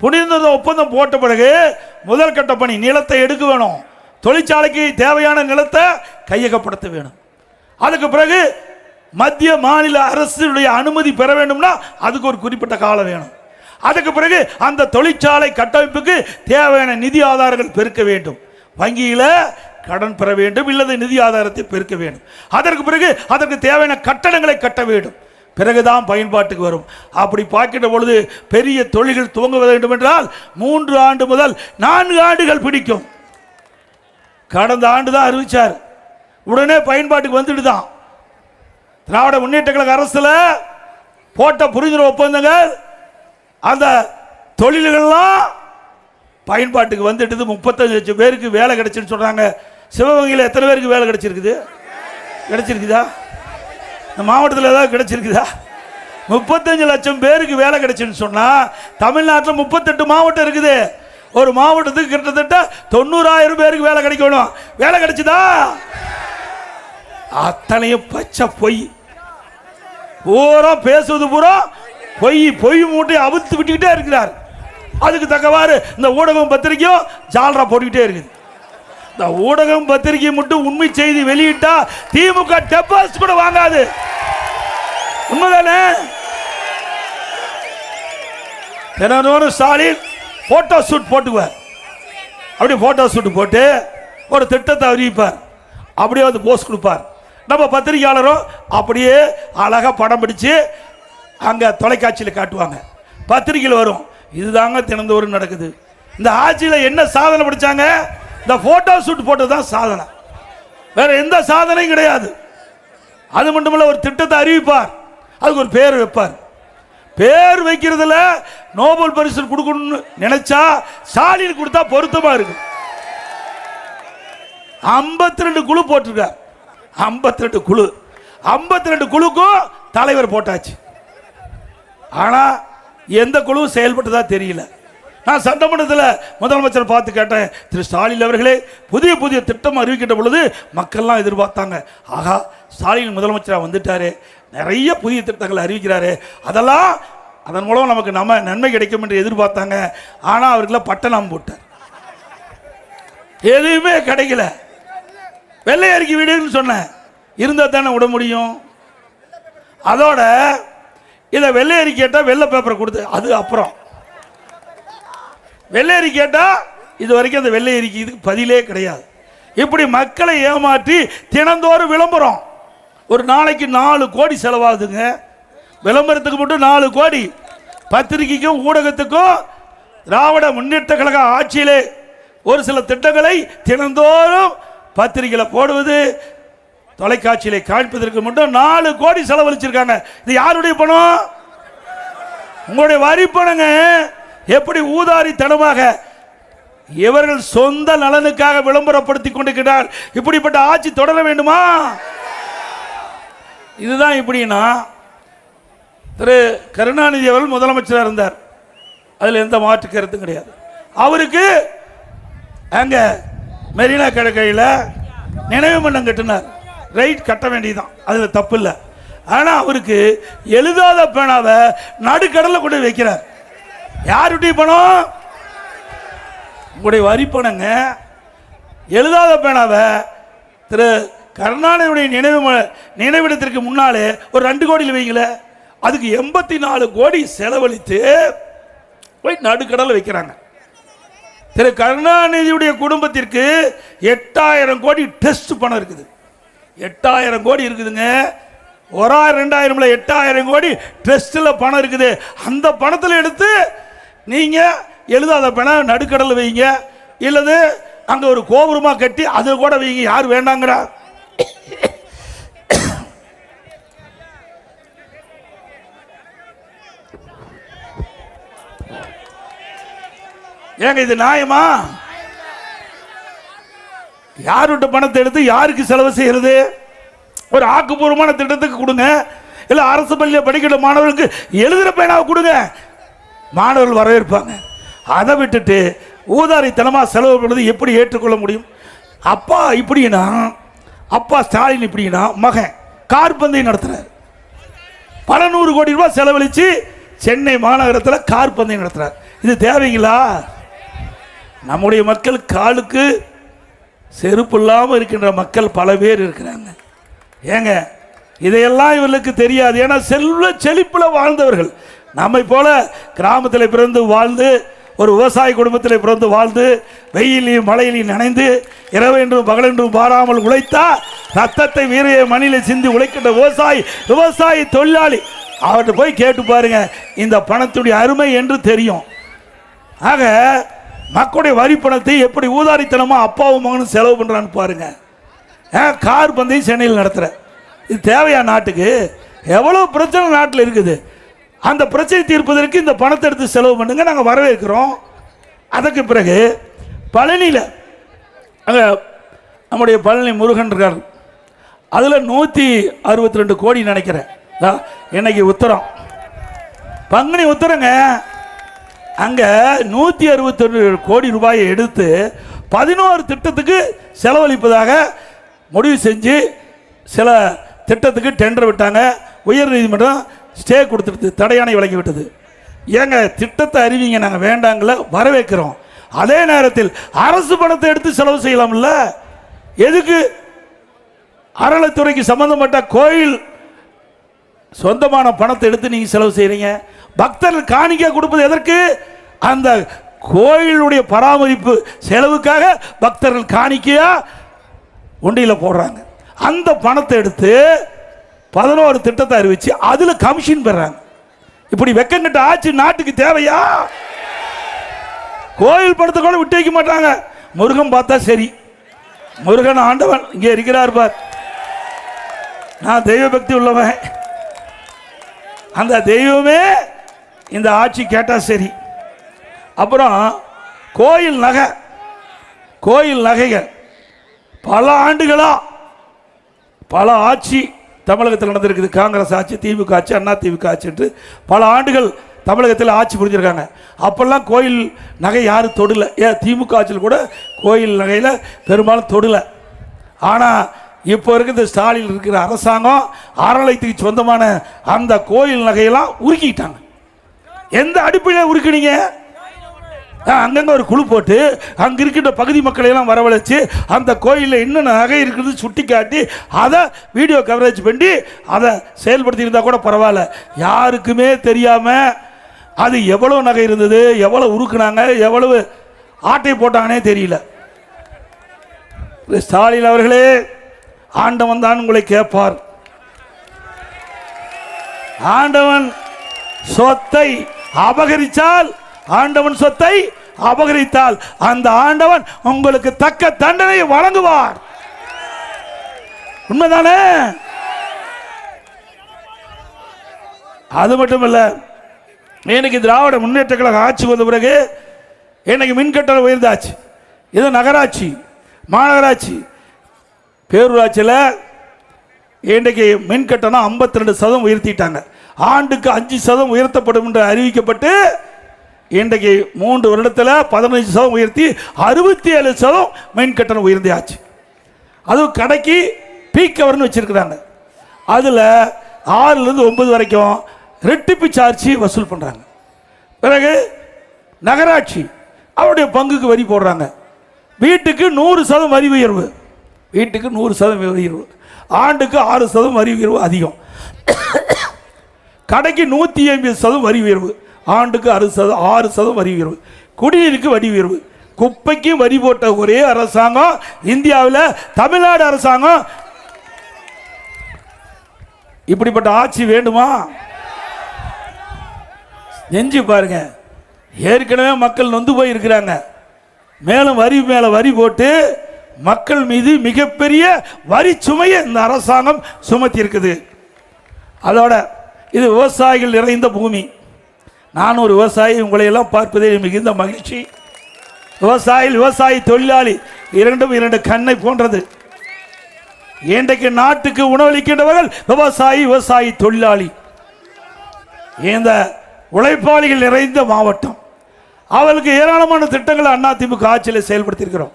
புரிந்துணர்வு ஒப்பந்தம் போட்ட பிறகு முதல் கட்ட பணி நிலத்தை எடுக்க வேணும். தொழிற்சாலைக்கு தேவையான நிலத்தை கையகப்படுத்த வேணும். அதுக்கு பிறகு மத்திய மாநில அரசுடைய அனுமதி பெற வேண்டும்னா அதுக்கு ஒரு குறிப்பிட்ட காலம் வேணும். அதுக்கு பிறகு அந்த தொழிற்சாலை கட்டமைப்புக்கு தேவையான நிதி ஆதாரங்கள் பெருக்க வேண்டும். வங்கியில் கடன் பெற வேண்டும், இல்லது நிதி ஆதாரத்தை பெருக்க வேண்டும். அதற்கு பிறகு அதற்கு தேவையான கட்டடங்களை கட்ட வேண்டும். பிறகுதான் பயன்பாட்டுக்கு வரும். அப்படி பார்க்கின்ற பொழுது பெரிய தொழில்கள் துவங்க வேண்டும் என்றால் 3 ஆண்டு முதல் 4 ஆண்டுகள் பிடிக்கும். கடந்த ஆண்டு தான் அறிவிச்சார், உடனே பயன்பாட்டுக்கு வந்துட்டு தான். திராவிட முன்னேற்ற கழக அரசுல போட்ட புரிந்துணர்வு ஒப்பந்தங்கள் அந்த தொழில்கள்லாம் பயன்பாட்டுக்கு வந்துட்டு 35 லட்சம் பேருக்கு வேலை கிடைச்சுன்னு சொல்றாங்க. சிவகங்கையில் எத்தனை பேருக்கு வேலை கிடைச்சிருக்குதா? இந்த மாவட்டத்தில் ஏதாவது கிடைச்சிருக்குதா? 35 லட்சம் பேருக்கு வேலை கிடைச்சுன்னு சொன்னா தமிழ்நாட்டில் 38 மாவட்டம் இருக்குது. ஒரு மாவட்டத்துக்கு கிட்டத்தட்ட 90,000 பேருக்கு வேலை கிடைக்கணும். வேலை கிடைச்சதா? அத்தனையும் பச்சை பொய். பூரா பேசுவது பூரா பொய் மூட்டை அவுத்து விட்டுக்கிட்டே இருக்கிறார். அதுக்கு தக்கவாறு இந்த ஊடகம் பத்திரிக்கையும் ஜாலரா போட்டுக்கிட்டே இருக்குது. இந்த ஊடகம் பத்திரிகை மட்டும் உண்மை செய்தி வெளியிட்டா திமுக டெபாசிட் கூட வாங்காது. உண்மைதானே? தினந்தோறும் ஸ்டாலின் போட்டோ ஷூட் போட்டுக்குவார். அப்படி போட்டோ ஷூட் போட்டு ஒரு திட்டத்தை அறிவிப்பார். அப்படியே வந்து போஸ்ட் கொடுப்பார். நம்ம பத்திரிகையாளரும் அப்படியே அழகா படம் பிடிச்சு அங்க தொலைக்காட்சியில் காட்டுவாங்க. பத்திரிகையில் வரும். இதுதாங்க தினந்தோறும் நடக்குது. இந்த ஆட்சியில் என்ன சாதனை படிச்சாங்க? இந்த போட்டோ ஷூட் போட்டதுதான் சாதனை, வேற எந்த சாதனையும் கிடையாது. அது மட்டுமல்ல, ஒரு திட்டத்தை அறிவிப்பார், அதுக்கு ஒரு பேர் வைப்பார். பேர் வைக்கிறதுல நோபல் பரிசு கொடுக்கணும்னு நினைச்சா ஸ்டாலின் கொடுத்தா பொருத்தமா இருக்கு. 52 குழு போட்டிருக்கார். 52 குழுக்கும் தலைவர் போட்டாச்சு. ஆனா எந்த குழுவும் செயல்பட்டதா தெரியல. நான் சட்டமன்றத்தில் முதலமைச்சர் பார்த்து கேட்டேன், திரு ஸ்டாலின் அவர்களே, புதிய திட்டம் அறிவிக்கின்ற பொழுது மக்கள்லாம் எதிர்பார்த்தாங்க, ஆகா ஸ்டாலின் முதலமைச்சராக வந்துட்டாரு, நிறைய புதிய திட்டங்களை அறிவிக்கிறாரு, அதன் மூலம் நமக்கு நன்மை கிடைக்கும் என்று எதிர்பார்த்தாங்க. ஆனால் அவருக்குலாம் பட்டணம் போட்டார். எதுவுமே கிடைக்கல. வெள்ளை அறிக்கை வீடுன்னு சொன்னேன், இருந்தால் தானே விட முடியும். அதோட இதை வெள்ளை அறிக்கை கேட்டால் வெள்ளை பேப்பரை கொடுத்து, அது அப்புறம் வெள்ளை அறிக்கை கேட்டால் இது வரைக்கும் அந்த வெள்ளை அறிக்கை இதுக்கு பதிலே கிடையாது. இப்படி மக்களை ஏமாற்றி தினந்தோறும் விளம்பரம். ஒரு நாளைக்கு 4 கோடி செலவாகுதுங்க. விளம்பரத்துக்கு மட்டும் 4 கோடி. பத்திரிகைக்கும் ஊடகத்துக்கும் திராவிட முன்னேற்ற கழக ஆட்சியிலே ஒரு சில திட்டங்களை தினந்தோறும் பத்திரிகையில் போடுவது, தொலைக்காட்சியிலே காண்பதற்கு மட்டும் 4 கோடி செலவழிச்சிருக்காங்க. இது யாருடைய பணம்? உங்களுடைய வரி பணங்க. எப்படி ஊதாரித்தனமாக இவர்கள் சொந்த நலனுக்காக விளம்பரப்படுத்தி கொண்டிருக்கிறார். இப்படிப்பட்ட ஆட்சி தொடர வேண்டுமா? இதுதான். இப்படின்னா திரு கருணாநிதி அவர்கள் முதலமைச்சராக இருந்தார், அதில் எந்த மாற்று கருத்தும் கிடையாது. அவருக்கு அங்க மெரினா கடற்கரையில் நினைவு மன்றம் கட்டினார். ரைட், கட்ட வேண்டியதுதான், அதில் தப்பு இல்லை. ஆனால் அவருக்கு எழுதாத பேனாவை நடுக்கடலில் கொண்டு வைக்கிறார். யாருடைய பணம்? உங்களுடைய வரி பணங்க. எழுதாத பேனாவை திரு கருணாநிதியுடைய நினைவிடத்திற்கு முன்னாலே ஒரு 2 கோடியில் வைக்கல, அதுக்கு 84 கோடி செலவழித்து போய் நடுக்கடலில் வைக்கிறாங்க. திரு கருணாநிதியுடைய குடும்பத்திற்கு 8000 கோடி டெஸ்ட் பணம் இருக்குது. 8000 கோடி இருக்குதுங்க. 1000 2000 8000 கோடி டெஸ்டில் பணம் இருக்குது. அந்த பணத்தில் எடுத்து நீங்க எழுதாத பணம் நடுக்கடலில் வைங்க, இல்லது அங்க ஒரு கோபுரமா கட்டி அது கூட வைங்க. யார் வேண்டாங்கிறா? ஏங்க இது நியாயமா? யாருடைய பணத்தை எடுத்து யாருக்கு செலவு செய்யறது? ஒரு ஆக்கப்பூர்வமான திட்டத்துக்கு கொடுங்க, இல்ல அரசு பள்ளியில் படிக்கிற மாணவர்களுக்கு எழுதுற பேனாவை கொடுங்க, மாணவர்கள் வரவேற்பாங்க. அதை விட்டுட்டு ஊதாரித்தனமா செலவு பண்ணுறது எப்படி ஏற்றுக்கொள்ள முடியும்? அப்பா இப்படின்னா, அப்பா ஸ்டாலின் இப்படின்னா, மகன் கார் பந்தயம் நடத்துறாரு. பல 100 கோடி ரூபாய் செலவழிச்சு சென்னை மாநகரத்தில் கார் பந்தயம் நடத்துறாரு. இது தேவைங்களா? நம்முடைய மக்கள் காலுக்கு செருப்பு இல்லாமல் இருக்கின்ற மக்கள் பல பேர் இருக்கிறாங்க. ஏங்க இதையெல்லாம் இவர்களுக்கு தெரியாது. ஏன்னா செல்வ செழிப்பில் வாழ்ந்தவர்கள். நம்மை போல கிராமத்தில் பிறந்து வாழ்ந்து, ஒரு விவசாய குடும்பத்தில் பிறந்து வாழ்ந்து, வெயிலையும் மழையிலையும் நனைந்து, இரவென்றும் பகலென்றும் பாராமல் உழைத்தா ரத்தத்தை வீரைய மணியில சிந்தி உழைக்கின்ற விவசாயி தொழிலாளி அவர்கிட்ட போய் கேட்டு பாருங்க, இந்த பணத்துடைய அருமை என்று தெரியும். ஆக மக்களுடைய வரி பணத்தை எப்படி ஊதாரித்தனமா அப்பாவும் மகனும் செலவு பண்றான்னு பாருங்க. கார் பந்தயம் சென்னையில் நடத்துற, இது தேவையா நாட்டுக்கு? எவ்வளவு பிரச்சனை நாட்டில் இருக்குது. அந்த பிரச்சனை தீர்ப்பதற்கு இந்த பணத்தை எடுத்து செலவு பண்ணுங்க, நாங்கள் வரவேற்கிறோம். அதற்கு பிறகு பழனியில் நம்முடைய பழனி முருகன் இருக்கார், அதில் 162 கோடி நினைக்கிறேன். இன்னைக்கு உத்தரம் பங்குனி உத்தரங்க, அங்கே 162 கோடி ரூபாயை எடுத்து 11 திட்டத்துக்கு செலவழிப்பதாக முடிவு செஞ்சு சில திட்டத்துக்கு டெண்டர் விட்டாங்க. உயர் நீதிமன்றம் ஸ்டே கொடுத்துட்டு தடையாணை வழங்கி விட்டது. ஏங்க திட்டத்தை அறிவிங்க, நாங்கள் வேண்டாங்கள வரவேற்கிறோம். அதே நேரத்தில் அரசு பணத்தை எடுத்து செலவு செய்யலாம்ல? எதுக்கு அறநிலைத்துறைக்கு சம்பந்தப்பட்ட கோயில் சொந்தமான பணத்தை எடுத்து நீங்க செலவு செய்றீங்க? பக்தர்கள் காணிக்கை கொடுப்பது எதற்கு? அந்த கோயிலுடைய பராமரிப்பு செலவுக்காக பக்தர்கள் காணிக்கையா உண்டியில் போடுறாங்க. அந்த பணத்தை எடுத்து 11 திட்டத்தை அறிவிச்சு அதுல கமிஷன் பெறாங்க. இப்படி வெக்கங்கிட்ட ஆட்சி நாட்டுக்கு தேவையா? கோயில் படத்தை கூட விட்டு வைக்க மாட்டாங்க. முருகன் பார்த்தா சரி, முருகன் ஆண்டவன் இங்கே இருக்கிறார் பார், நான் தெய்வ பக்தி உள்ளவன், அந்த தெய்வமே இந்த ஆட்சி கேட்டா சரி. அப்புறம் கோயில் நகை, கோயில் நகைகள் பல ஆண்டுகளா பல ஆட்சி தமிழகத்தில் நடந்திருக்குது. காங்கிரஸ் ஆட்சி, திமுக ஆட்சி, அண்ணா திமுக ஆட்சி பல ஆண்டுகள் தமிழகத்தில் ஆட்சி புரிஞ்சிருக்காங்க. அப்பெல்லாம் கோயில் நகை யாரும் தொடல. ஏன் திமுக ஆட்சியில் கூட கோயில் நகையில் பெரும்பாலும் தொடல. ஆனால் இப்போ இருக்கிற ஸ்டாலின் இருக்கிற அரசாங்கம் அறநிலையத்துக்கு சொந்தமான அந்த கோயில் நகையெல்லாம் உருக்கிட்டாங்க. எந்த அடிப்படையில் உருக்கினீங்க? அங்கங்க ஒரு குழு போட்டு அங்க இருக்கின்ற பகுதி மக்களை எல்லாம் வரவழைச்சு அந்த கோயிலில் என்ன நகை இருக்குது சுட்டி காட்டி அதை வீடியோ கவரேஜ் பண்ணி அதை செயல்படுத்தி இருந்தா கூட பரவாயில்ல. யாருக்குமே தெரியாம அது எவ்வளவு நகை இருந்தது, எவ்வளவு உருக்குனாங்க, எவ்வளவு ஆட்டை போட்டாங்கன்னே தெரியல. ஸ்டாலின் அவர்களே, ஆண்டவன் தான் உங்களை கேட்பார். ஆண்டவன் சொத்தை அபகரித்தால், ஆண்டவன் சொத்தை அபகரித்தால் அந்த ஆண்டவன் உங்களுக்கு தக்க தண்டனை வழங்குவார். உண்மைதானே? அது மட்டுமல்ல, இன்னைக்கு திராவிட முன்னேற்ற கழக ஆட்சி வந்த பிறகு இன்னைக்கு மின்கட்டணம் உயர்ந்தாச்சு. இது நகராட்சி, மாநகராட்சி, பேரூராட்சியில் இன்றைக்கு மின் கட்டணம் 52% உயர்த்திட்டாங்க. ஆண்டுக்கு 5% உயர்த்தப்படும் என்று அறிவிக்கப்பட்டு இன்றைக்கு 3 வருடத்தில் 15% உயர்த்தி 67% மின் கட்டணம் உயர்ந்தாச்சு. அதுவும் கடைக்கு பீக் கவர்னு வச்சிருக்கிறாங்க. அதில் 6லிருந்து 9 வரைக்கும் ரெட்டிப்பு சார்ஜ் வசூல் பண்ணுறாங்க. பிறகு நகராட்சி அவருடைய பங்குக்கு வரி போடுறாங்க. வீட்டுக்கு 100% வரி உயர்வு, வீட்டுக்கு 100% வரி உயர்வு, ஆண்டுக்கு 6% வரி உயர்வு அதிகம். கடைக்கு 150% வரி உயர்வு, ஆண்டுக்கு 6% வரி உயர்வு. குடிநீருக்கு வரி உயர்வு. குப்பைக்கு வரி போட்ட ஒரே அரசாங்கம் இந்தியாவில் தமிழ்நாடு அரசாங்கம். இப்படிப்பட்ட ஆட்சி வேண்டுமா? நெஞ்சு பாருங்க. ஏற்கனவே மக்கள் நொந்து போய் இருக்கிறாங்க. மேலும் வரி மேல வரி போட்டு மக்கள் மீது மிகப்பெரிய வரி சுமையை இந்த அரசாங்கம் சுமத்தி இருக்குது. அதோட இது விவசாயிகள் நிறைந்த பூமி. நான் ஒரு விவசாயி, உங்களை எல்லாம் பார்ப்பதே மிகுந்த மகிழ்ச்சி. விவசாயி தொழிலாளி இரண்டும் 2 கண்ணை போன்றது. இன்றைக்கு நாட்டுக்கு உணவளிக்கின்றவர்கள் விவசாயி தொழிலாளி. இந்த உழைப்பாளிகள் நிறைந்த மாவட்டம். அவளுக்கு ஏராளமான திட்டங்களை அண்ணா திமுக ஆட்சியில் செயல்படுத்தியிருக்கிறோம்.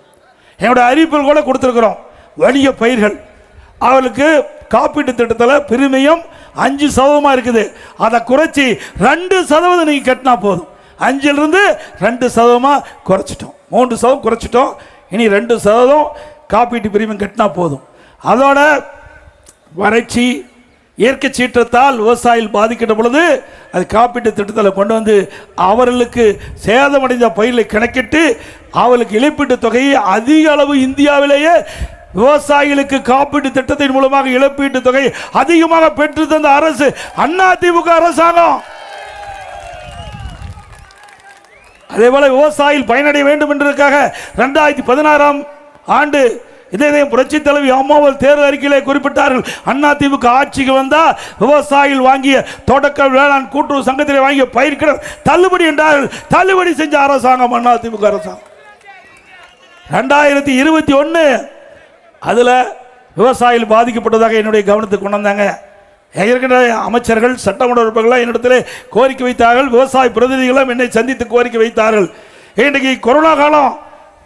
என்னோட அறிவிப்பில் கூட கொடுத்திருக்கிறோம். வணிக பயிர்கள் அவளுக்கு காப்பீட்டு திட்டத்தில் பிரிமியம் 5% இருக்குது. அதை குறைச்சி 2% நீங்க கட்டினா போதும். 5லிருந்து 2% குறைச்சிட்டோம். 3% குறைச்சிட்டோம். இனி 2% காப்பீட்டு பிரிமியம் கட்டினா போதும். அதோட வறட்சி, இயற்கை சீற்றத்தால் விவசாயிகள் பாதிக்கின்ற பொழுது அது காப்பீட்டு திட்டத்தில் கொண்டு வந்து அவர்களுக்கு சேதமடைந்த பயிர்களை கணக்கிட்டு அவர்களுக்கு இழப்பீட்டு தொகையை அதிக அளவு இந்தியாவிலேயே விவசாயிகளுக்கு காப்பீட்டு திட்டத்தின் மூலமாக இழப்பீட்டு தொகை அதிகமாக பெற்று தந்த அரசு அண்ணா திமுக அரசாங்கம். அதே போல விவசாயிகள் பயனடைய வேண்டும் என்பதற்காக 2016ஆம் ஆண்டு இதே புரட்சி தலைவி அம்மாவல் தேர்தல் அறிக்கையிலே குறிப்பிட்டார்கள். அண்ணா திமுக ஆட்சிக்கு வந்தா விவசாயிகள் வாங்கிய தொடக்க வேளாண் கூட்டுறவு சங்கத்திலே வாங்கிய பயிர்க்கடன் தள்ளுபடி என்றார்கள். தள்ளுபடி செஞ்ச அரசாங்கம் அண்ணா திமுக அரசாங்கம். 2021 அதில் விவசாயிகள் பாதிக்கப்பட்டதாக என்னுடைய கவனத்துக்கு கொண்டு வந்தாங்க. இருக்கின்ற அமைச்சர்கள் சட்டமன்ற உறுப்பினர்கள் என்னிடத்தில் கோரிக்கை வைத்தார்கள். விவசாய பிரதிநிதிகளும் என்னை சந்தித்து கோரிக்கை வைத்தார்கள். இன்றைக்கு கொரோனா காலம்,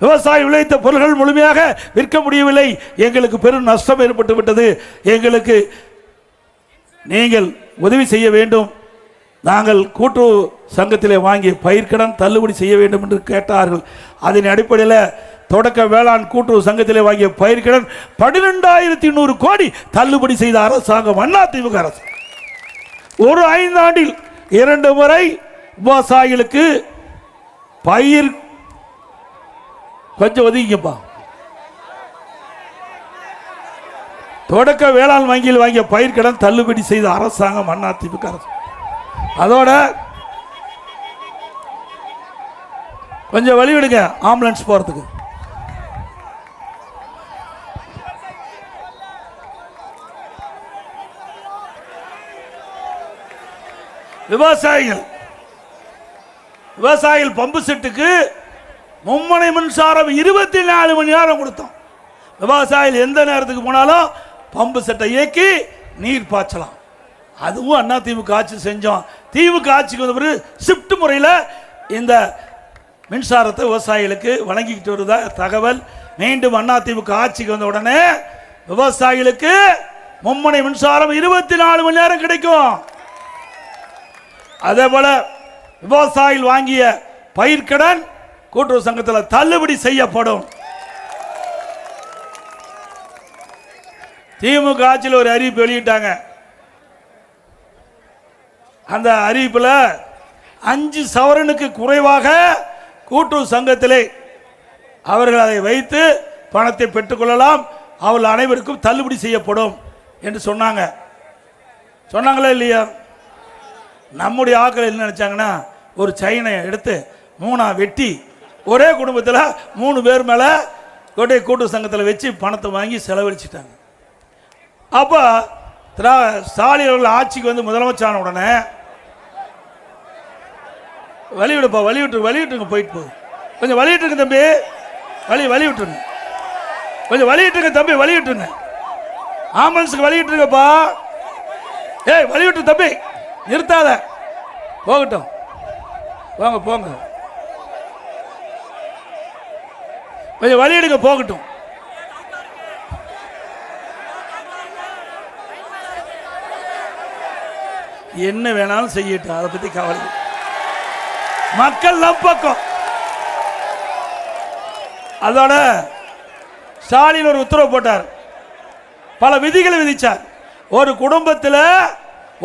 விவசாயி விளைவித்த பொருட்கள் முழுமையாக விற்க முடியவில்லை, எங்களுக்கு பெரும் நஷ்டம் ஏற்பட்டு விட்டது, எங்களுக்கு நீங்கள் உதவி செய்ய வேண்டும், நாங்கள் கூட்டுறவு சங்கத்திலே வாங்கிய பயிர்க்கடன் தள்ளுபடி செய்ய வேண்டும் என்று கேட்டார்கள். அதன் அடிப்படையில் தொடக்க வேளாண் கூட்டுறவு சங்கத்திலே வாங்கிய பயிர்க்கடன் 12,100 கோடி தள்ளுபடி செய்த அரசாங்கம் அதிமுக அரசு. ஒரு 5 ஆண்டில் 2 முறை விவசாயிகளுக்கு பயிர் கொஞ்சம் ஒதுங்கிப்பா, தொடக்க வேளாண் வங்கியில் வாங்கிய பயிர்க்கடன் தள்ளுபடி செய்த அரசாங்கம் அதிமுக அரசு. அதோட கொஞ்சம் வழி விடுங்க ஆம்புலன்ஸ் போறதுக்கு. விவசாயிகள் பம்பு செட்டுக்கு மும்முனை மின்சாரம் 24 மணி நேரம் கொடுத்தோம். விவசாயிகள் எந்த நேரத்துக்கு போனாலும் பம்பு செட்டை இயக்கி நீர் பாய்ச்சலாம். அதுவும் அதிமுக ஆட்சி செஞ்சோம். திமுக ஆட்சிக்கு வந்த பிறகு ஷிப்ட் முறையில் இந்த மின்சாரத்தை விவசாயிகளுக்கு வழங்கிக்கிட்டு வருதா தகவல். மீண்டும் அதிமுக ஆட்சிக்கு வந்த உடனே விவசாயிகளுக்கு மும்முனை மின்சாரம் 24 மணி நேரம் கிடைக்கும். அதே போல விவசாயிகள் வாங்கிய பயிர்க்கடன் கூட்டுறவு சங்கத்தில் தள்ளுபடி செய்யப்படும். திமுக ஆட்சியில் ஒரு அறிவிப்பு வெளியிட்டாங்க. அந்த அறிவிப்பில் 5 சவரனுக்கு குறைவாக கூட்டுறவு சங்கத்திலே அவர்கள் அதை வைத்து பணத்தை பெற்றுக்கொள்ளலாம், அவர்கள் அனைவருக்கும் தள்ளுபடி செய்யப்படும் என்று சொன்னாங்களா இல்லையா? நம்முடைய ஆட்கள் என்ன நினைச்சாங்கன்னா, ஒரு செயினை எடுத்து 3 வெட்டி ஒரே குடும்பத்தில் 3 பேர் மேலே கூட்டுறவு சங்கத்தில் வச்சு பணத்தை வாங்கி செலவழிச்சிட்டாங்க. அப்போ ஸ்டாலின் அவர்கள் ஆட்சிக்கு வந்து முதலமைச்சரான உடனே வழிவிட்டுருங்க போயிட்டு போகுது, கொஞ்சம் வழிவிட்டுருங்க தம்பி, வழிவிட்டுருங்க, கொஞ்சம் வழிவிட்டுருங்க தம்பி, வழிவிட்டுருங்க, ஆம்புலன்ஸுக்கு வழிவிட்டுருங்கப்பா, ஏய் வழிவிட்டு தம்பி, நிறுத்தாத, போகட்டும், போங்க போங்க, கொஞ்சம் வழியிடுங்க, போகட்டும். என்ன வேணாலும் செய்யட்டும், அதை பத்தி கவலை. மக்கள் நம்பக்கம். அதோட ஸ்டாலின் ஒரு உத்தரவு போட்டார், பல விதிகளை விதிச்சார். ஒரு குடும்பத்தில்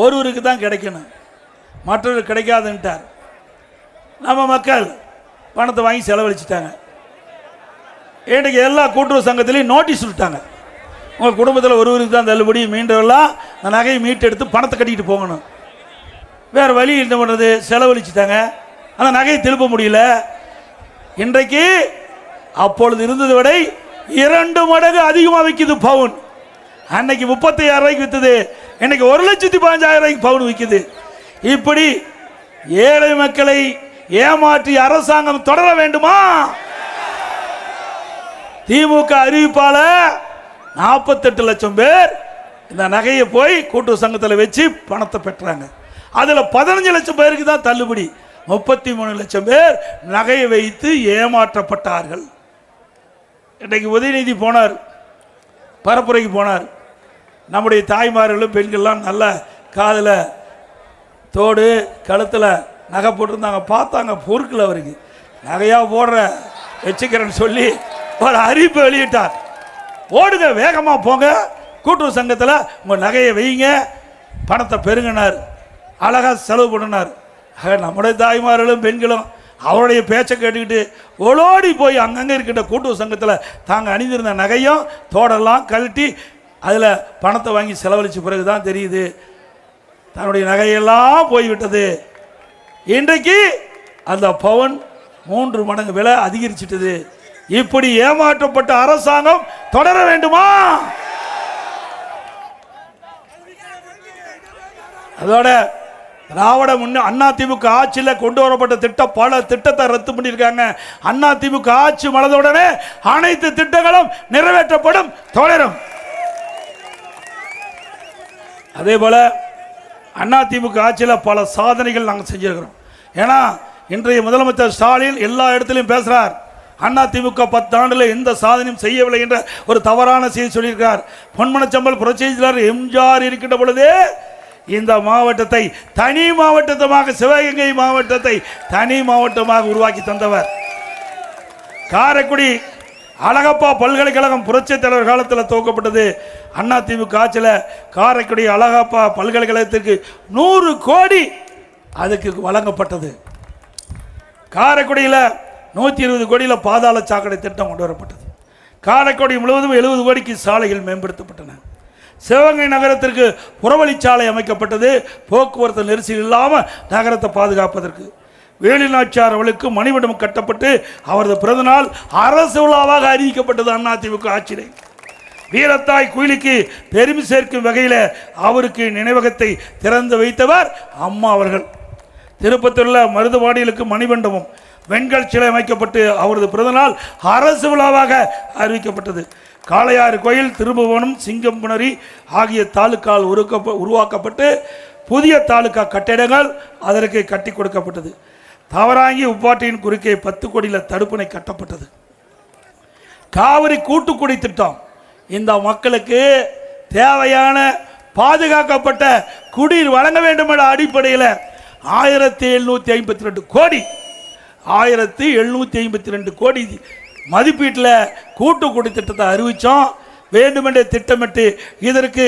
ஒருவருக்கு தான் கிடைக்கணும், மற்றவருக்கு கிடைக்காதுன்ட்டார். நம்ம மக்கள் பணத்தை வாங்கி செலவழிச்சிட்டாங்க. இன்றைக்கு எல்லா கூட்டுறவு சங்கத்திலையும் நோட்டீஸ் விட்டாங்க, உங்கள் குடும்பத்தில் ஒருவருக்கு தான் தள்ளுபடி, மீண்டவெல்லாம் அந்த நகையை மீட்டெடுத்து பணத்தை கட்டிக்கிட்டு போகணும். வேறு வழி என்ன பண்ணுறது, செலவழிச்சிட்டாங்க, அந்த நகையை திருப்ப முடியல. இன்றைக்கு அப்பொழுது இருந்ததை விட 2 மடங்கு அதிகமாக விற்கிது பவுன். அன்னைக்கு 35,000 ரூபாய்க்கு விற்றது, இன்னைக்கு 1,15,000 ரூபாய்க்கு பவுன் விற்கிது. இப்படி ஏழை மக்களை ஏமாற்றி அரசாங்கம் தொடர வேண்டுமா? திமுக அறிவிப்பால 48 லட்சம் பேர் இந்த நகையை போய் கூட்டுறவு சங்கத்தில் வச்சு பணத்தை பெற்றாங்க. அதில் 15 லட்சம் பேருக்கு தான் தள்ளுபடி, 33 லட்சம் பேர் நகையை வைத்து ஏமாற்றப்பட்டார்கள். இன்றைக்கு உதயநிதி போனார், பரப்புரைக்கு போனார். நம்முடைய தாய்மார்களும் பெண்கள்லாம் நல்ல காதில் தோடு, கழுத்தில் நகை போட்டிருந்தாங்க. பார்த்தாங்க, பொருட்கள் அவருக்கு நகையாக போடுற வச்சுக்கிறேன்னு சொல்லி ஒரு அறிவிப்பு வெளியிட்டார். ஓடுங்க, வேகமாக போங்க, கூட்டுறவு சங்கத்தில் உங்கள் நகையை வைங்க, பணத்தை பெருங்கினார், அழகாக செலவு பண்ணினார். நம்முடைய தாய்மார்களும் பெண்களும் அவருடைய பேச்சை கேட்டுக்கிட்டு ஓடோடி போய் அங்கங்கே இருக்கின்ற கூட்டுறவு சங்கத்தில் தாங்க அணிந்திருந்த நகையும் தோடெல்லாம் கழட்டி அதில் பணத்தை வாங்கி செலவழித்த பிறகு தான் தெரியுது தன்னுடைய நகையெல்லாம் போய்விட்டது. இன்றைக்கு அந்த பவுன் 3 மடங்கு விலை அதிகரிச்சிட்டது. இப்படி ஏமாற்றப்பட்ட அரசாங்கம் தொடர வேண்டுமா? அதோட திராவிட அதிமுக ஆட்சியில் கொண்டு வரப்பட்ட திட்டம் பல திட்டத்தை ரத்து பண்ணியிருக்காங்க. அதிமுக ஆட்சி மலர்ந்தவுடனே அனைத்து திட்டங்களும் நிறைவேற்றப்படும், தொடரும். அதே போல அதிமுக ஆட்சியில் பல சாதனைகள் நாங்கள் செஞ்சிருக்கிறோம். ஏன்னா இன்றைய முதலமைச்சர் ஸ்டாலின் எல்லா இடத்திலையும் பேசுகிறார். அதிமுக 10 ஆண்டுல எந்த சாதனையும் செய்யவில்லை என்ற ஒரு தவறான செய்தி சொல்லியிருக்கிறார். பொன்மனச்சம்பல் புரட்சியாளர் எம்ஜிஆர் இருக்கின்ற பொழுதே இந்த மாவட்டத்தை தனி மாவட்டமாக, சிவகங்கை மாவட்டத்தை தனி மாவட்டமாக உருவாக்கி தந்தவர். காரைக்குடி அழகப்பா பல்கலைக்கழகம் புரட்சித் தலைவர் காலத்தில் துவக்கப்பட்டது. அதிமுக ஆட்சியில் காரைக்குடி அழகப்பா பல்கலைக்கழகத்திற்கு 100 கோடி அதுக்கு வழங்கப்பட்டது. காரைக்குடியில் 120 கோடியில் பாதாள சாக்கடை திட்டம் கொண்டு வரப்பட்டது. காரைக்குடி முழுவதும் 70 கோடிக்கு சாலைகள் மேம்படுத்தப்பட்டன. சிவகங்கை நகரத்திற்கு புறவழிச்சாலை அமைக்கப்பட்டது, போக்குவரத்து நெரிசல் இல்லாமல் நகரத்தை பாதுகாப்பதற்கு. வேலுநாச்சியார் அவளுக்கு மணிமண்டபம் கட்டப்பட்டு அவரது பிறந்தநாள் அரசு விழாவாக அறிவிக்கப்பட்டது அதிமுக ஆட்சியிலே. வீரத்தாய் குயிலிக்கு பெருமை சேர்க்கும் வகையில் அவருக்கு நினைவகத்தை திறந்து வைத்தவர் அம்மா அவர்கள். திருப்பத்தூரில் மருதுவாடிகளுக்கு மணிமண்டபம் வெண்கல் சிலை அமைக்கப்பட்டு அவரது பிறந்தநாள் அரசு விழாவாக அறிவிக்கப்பட்டது. காளையாறு கோயில், திருபுவனம், சிங்கம்புணரி ஆகிய தாலுக்கால் உருவாக்கப்பட்டு புதிய தாலுக்கா கட்டிடங்கள் அதற்கு கட்டி கொடுக்கப்பட்டது. தவறாங்கி உப்பாட்டியின் குறுக்கே 10 கோடியில் தடுப்பணை கட்டப்பட்டது. காவிரி கூட்டுக்குடி திட்டம் இந்த மக்களுக்கு தேவையான பாதுகாக்கப்பட்ட குடிநீர் வழங்க வேண்டும் என்ற அடிப்படையில் 1752 கோடி 1752 கோடி மதிப்பீட்டில் கூட்டுக்குடி திட்டத்தை அறிவித்தோம். வேண்டுமென்றே திட்டமிட்டு இதற்கு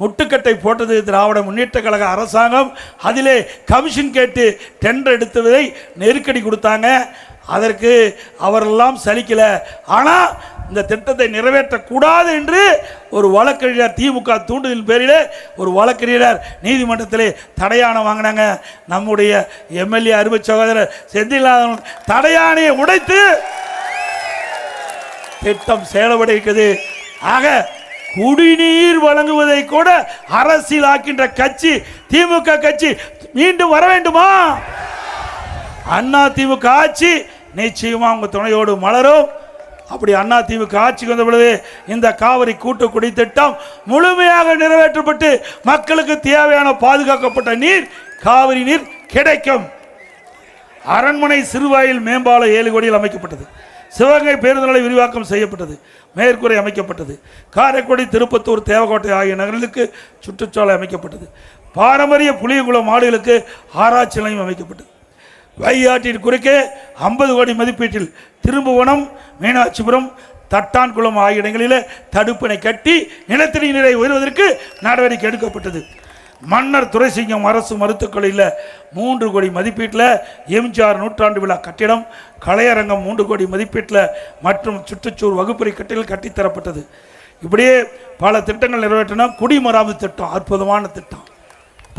முட்டுக்கட்டை போட்டது திராவிட முன்னேற்ற கழக அரசாங்கம். அதிலே கமிஷன் கேட்டு டெண்டர் எடுத்ததை நெருக்கடி கொடுத்தாங்க. அதற்கு அவரெல்லாம் சலிக்கல. ஆனால் இந்த திட்டத்தை நிறைவேற்றக்கூடாது என்று ஒரு வழக்கறிஞர், திமுக தூண்டுதல் பேரில் ஒரு வழக்கறிஞர் நீதிமன்றத்திலே தடையாணை வாங்கினாங்க. நம்முடைய எம்எல்ஏ அருமை சகோதரர் செந்தில்நாதன் தடையாணையை உடைத்து திட்டம் செயல்படுகிறது. ஆக குடிநீர் வழங்குவதை கூட அரசியலாக்கின்ற கட்சி திமுக கட்சி மீண்டும் வர வேண்டுமா? அதிமுக ஆட்சி நிச்சயமா உங்க துணையோடு மலரும். அப்படி அதிமுக ஆட்சிக்கு வந்த பொழுது இந்த காவிரி கூட்டுக்குடி திட்டம் முழுமையாக நிறைவேற்றப்பட்டு மக்களுக்கு தேவையான பாதுகாக்கப்பட்ட நீர், காவிரி நீர் கிடைக்கும். அரண்மனை சிறுவாயில் மேம்பாலம் 7 கோடியில் அமைக்கப்பட்டது. சிவகங்கை பேருந்து நிலையம் விரிவாக்கம் செய்யப்பட்டது, மேற்கூரை அமைக்கப்பட்டது. காரைக்குடி, திருப்பத்தூர், தேவக்கோட்டை ஆகிய நகர்களுக்கு சுற்றுச்சாலை அமைக்கப்பட்டது. பாரம்பரிய புளியங்குளம் மாடுகளுக்கு ஆராய்ச்சி நிலையம் அமைக்கப்பட்டது. வையாற்றின் குறுக்கே 50 கோடி மதிப்பீட்டில் திரும்புவனம், மீனாட்சிபுரம், தட்டான்குளம் ஆகிய இடங்களில் தடுப்பணை கட்டி நிலத்தடி நீரை உயர்வதற்கு நடவடிக்கை எடுக்கப்பட்டது. மன்னர் துரைசிங்கம் அரசு மருத்துவக்கல்லூரியில் 3 கோடி மதிப்பீட்டில் எம்ஜிஆர் நூற்றாண்டு விழா கட்டிடம், கலையரங்கம் 3 கோடி மதிப்பீட்டில் மற்றும் சுற்றுச்சூழல் வகுப்பறை கட்டிடம் கட்டித்தரப்பட்டது. இப்படியே பல திட்டங்கள் நிறைவேற்றினா. குடிமராமத்து திட்டம் அற்புதமான திட்டம்.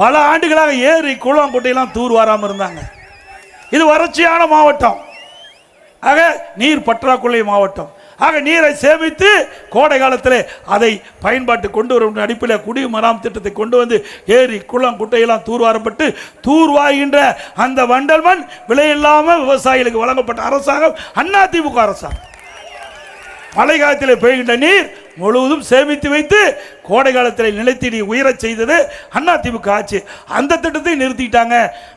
பல ஆண்டுகளாக ஏரி குளம் குட்டையெல்லாம் தூர் வாராமல் இருந்தாங்க. இது வறட்சியான மாவட்டம், ஆக நீர் பற்றாக்குறை மாவட்டம். ஆக நீரை சேமித்து கோடை காலத்தில் அதை பயன்பாட்டு கொண்டு வரும் அடிப்படையில் குடிமராமத்து திட்டத்தை கொண்டு வந்து ஏரி குளம் குட்டையெல்லாம் தூர்வாரப்பட்டு தூர்வாகின்ற அந்த வண்டல் மண் விலையில்லாமல் விவசாயிகளுக்கு வழங்கப்பட்ட அரசாங்கம் அதிமுக அரசாங்கம். மழை காலத்தில் பெய்கின்ற நீர் முழுவதும் சேமித்து வைத்து கோடை காலத்தில் நிலத்தடி உயரச் செய்தது அதிமுக ஆட்சி. அந்த திட்டத்தை நிறுத்திட்டாங்க.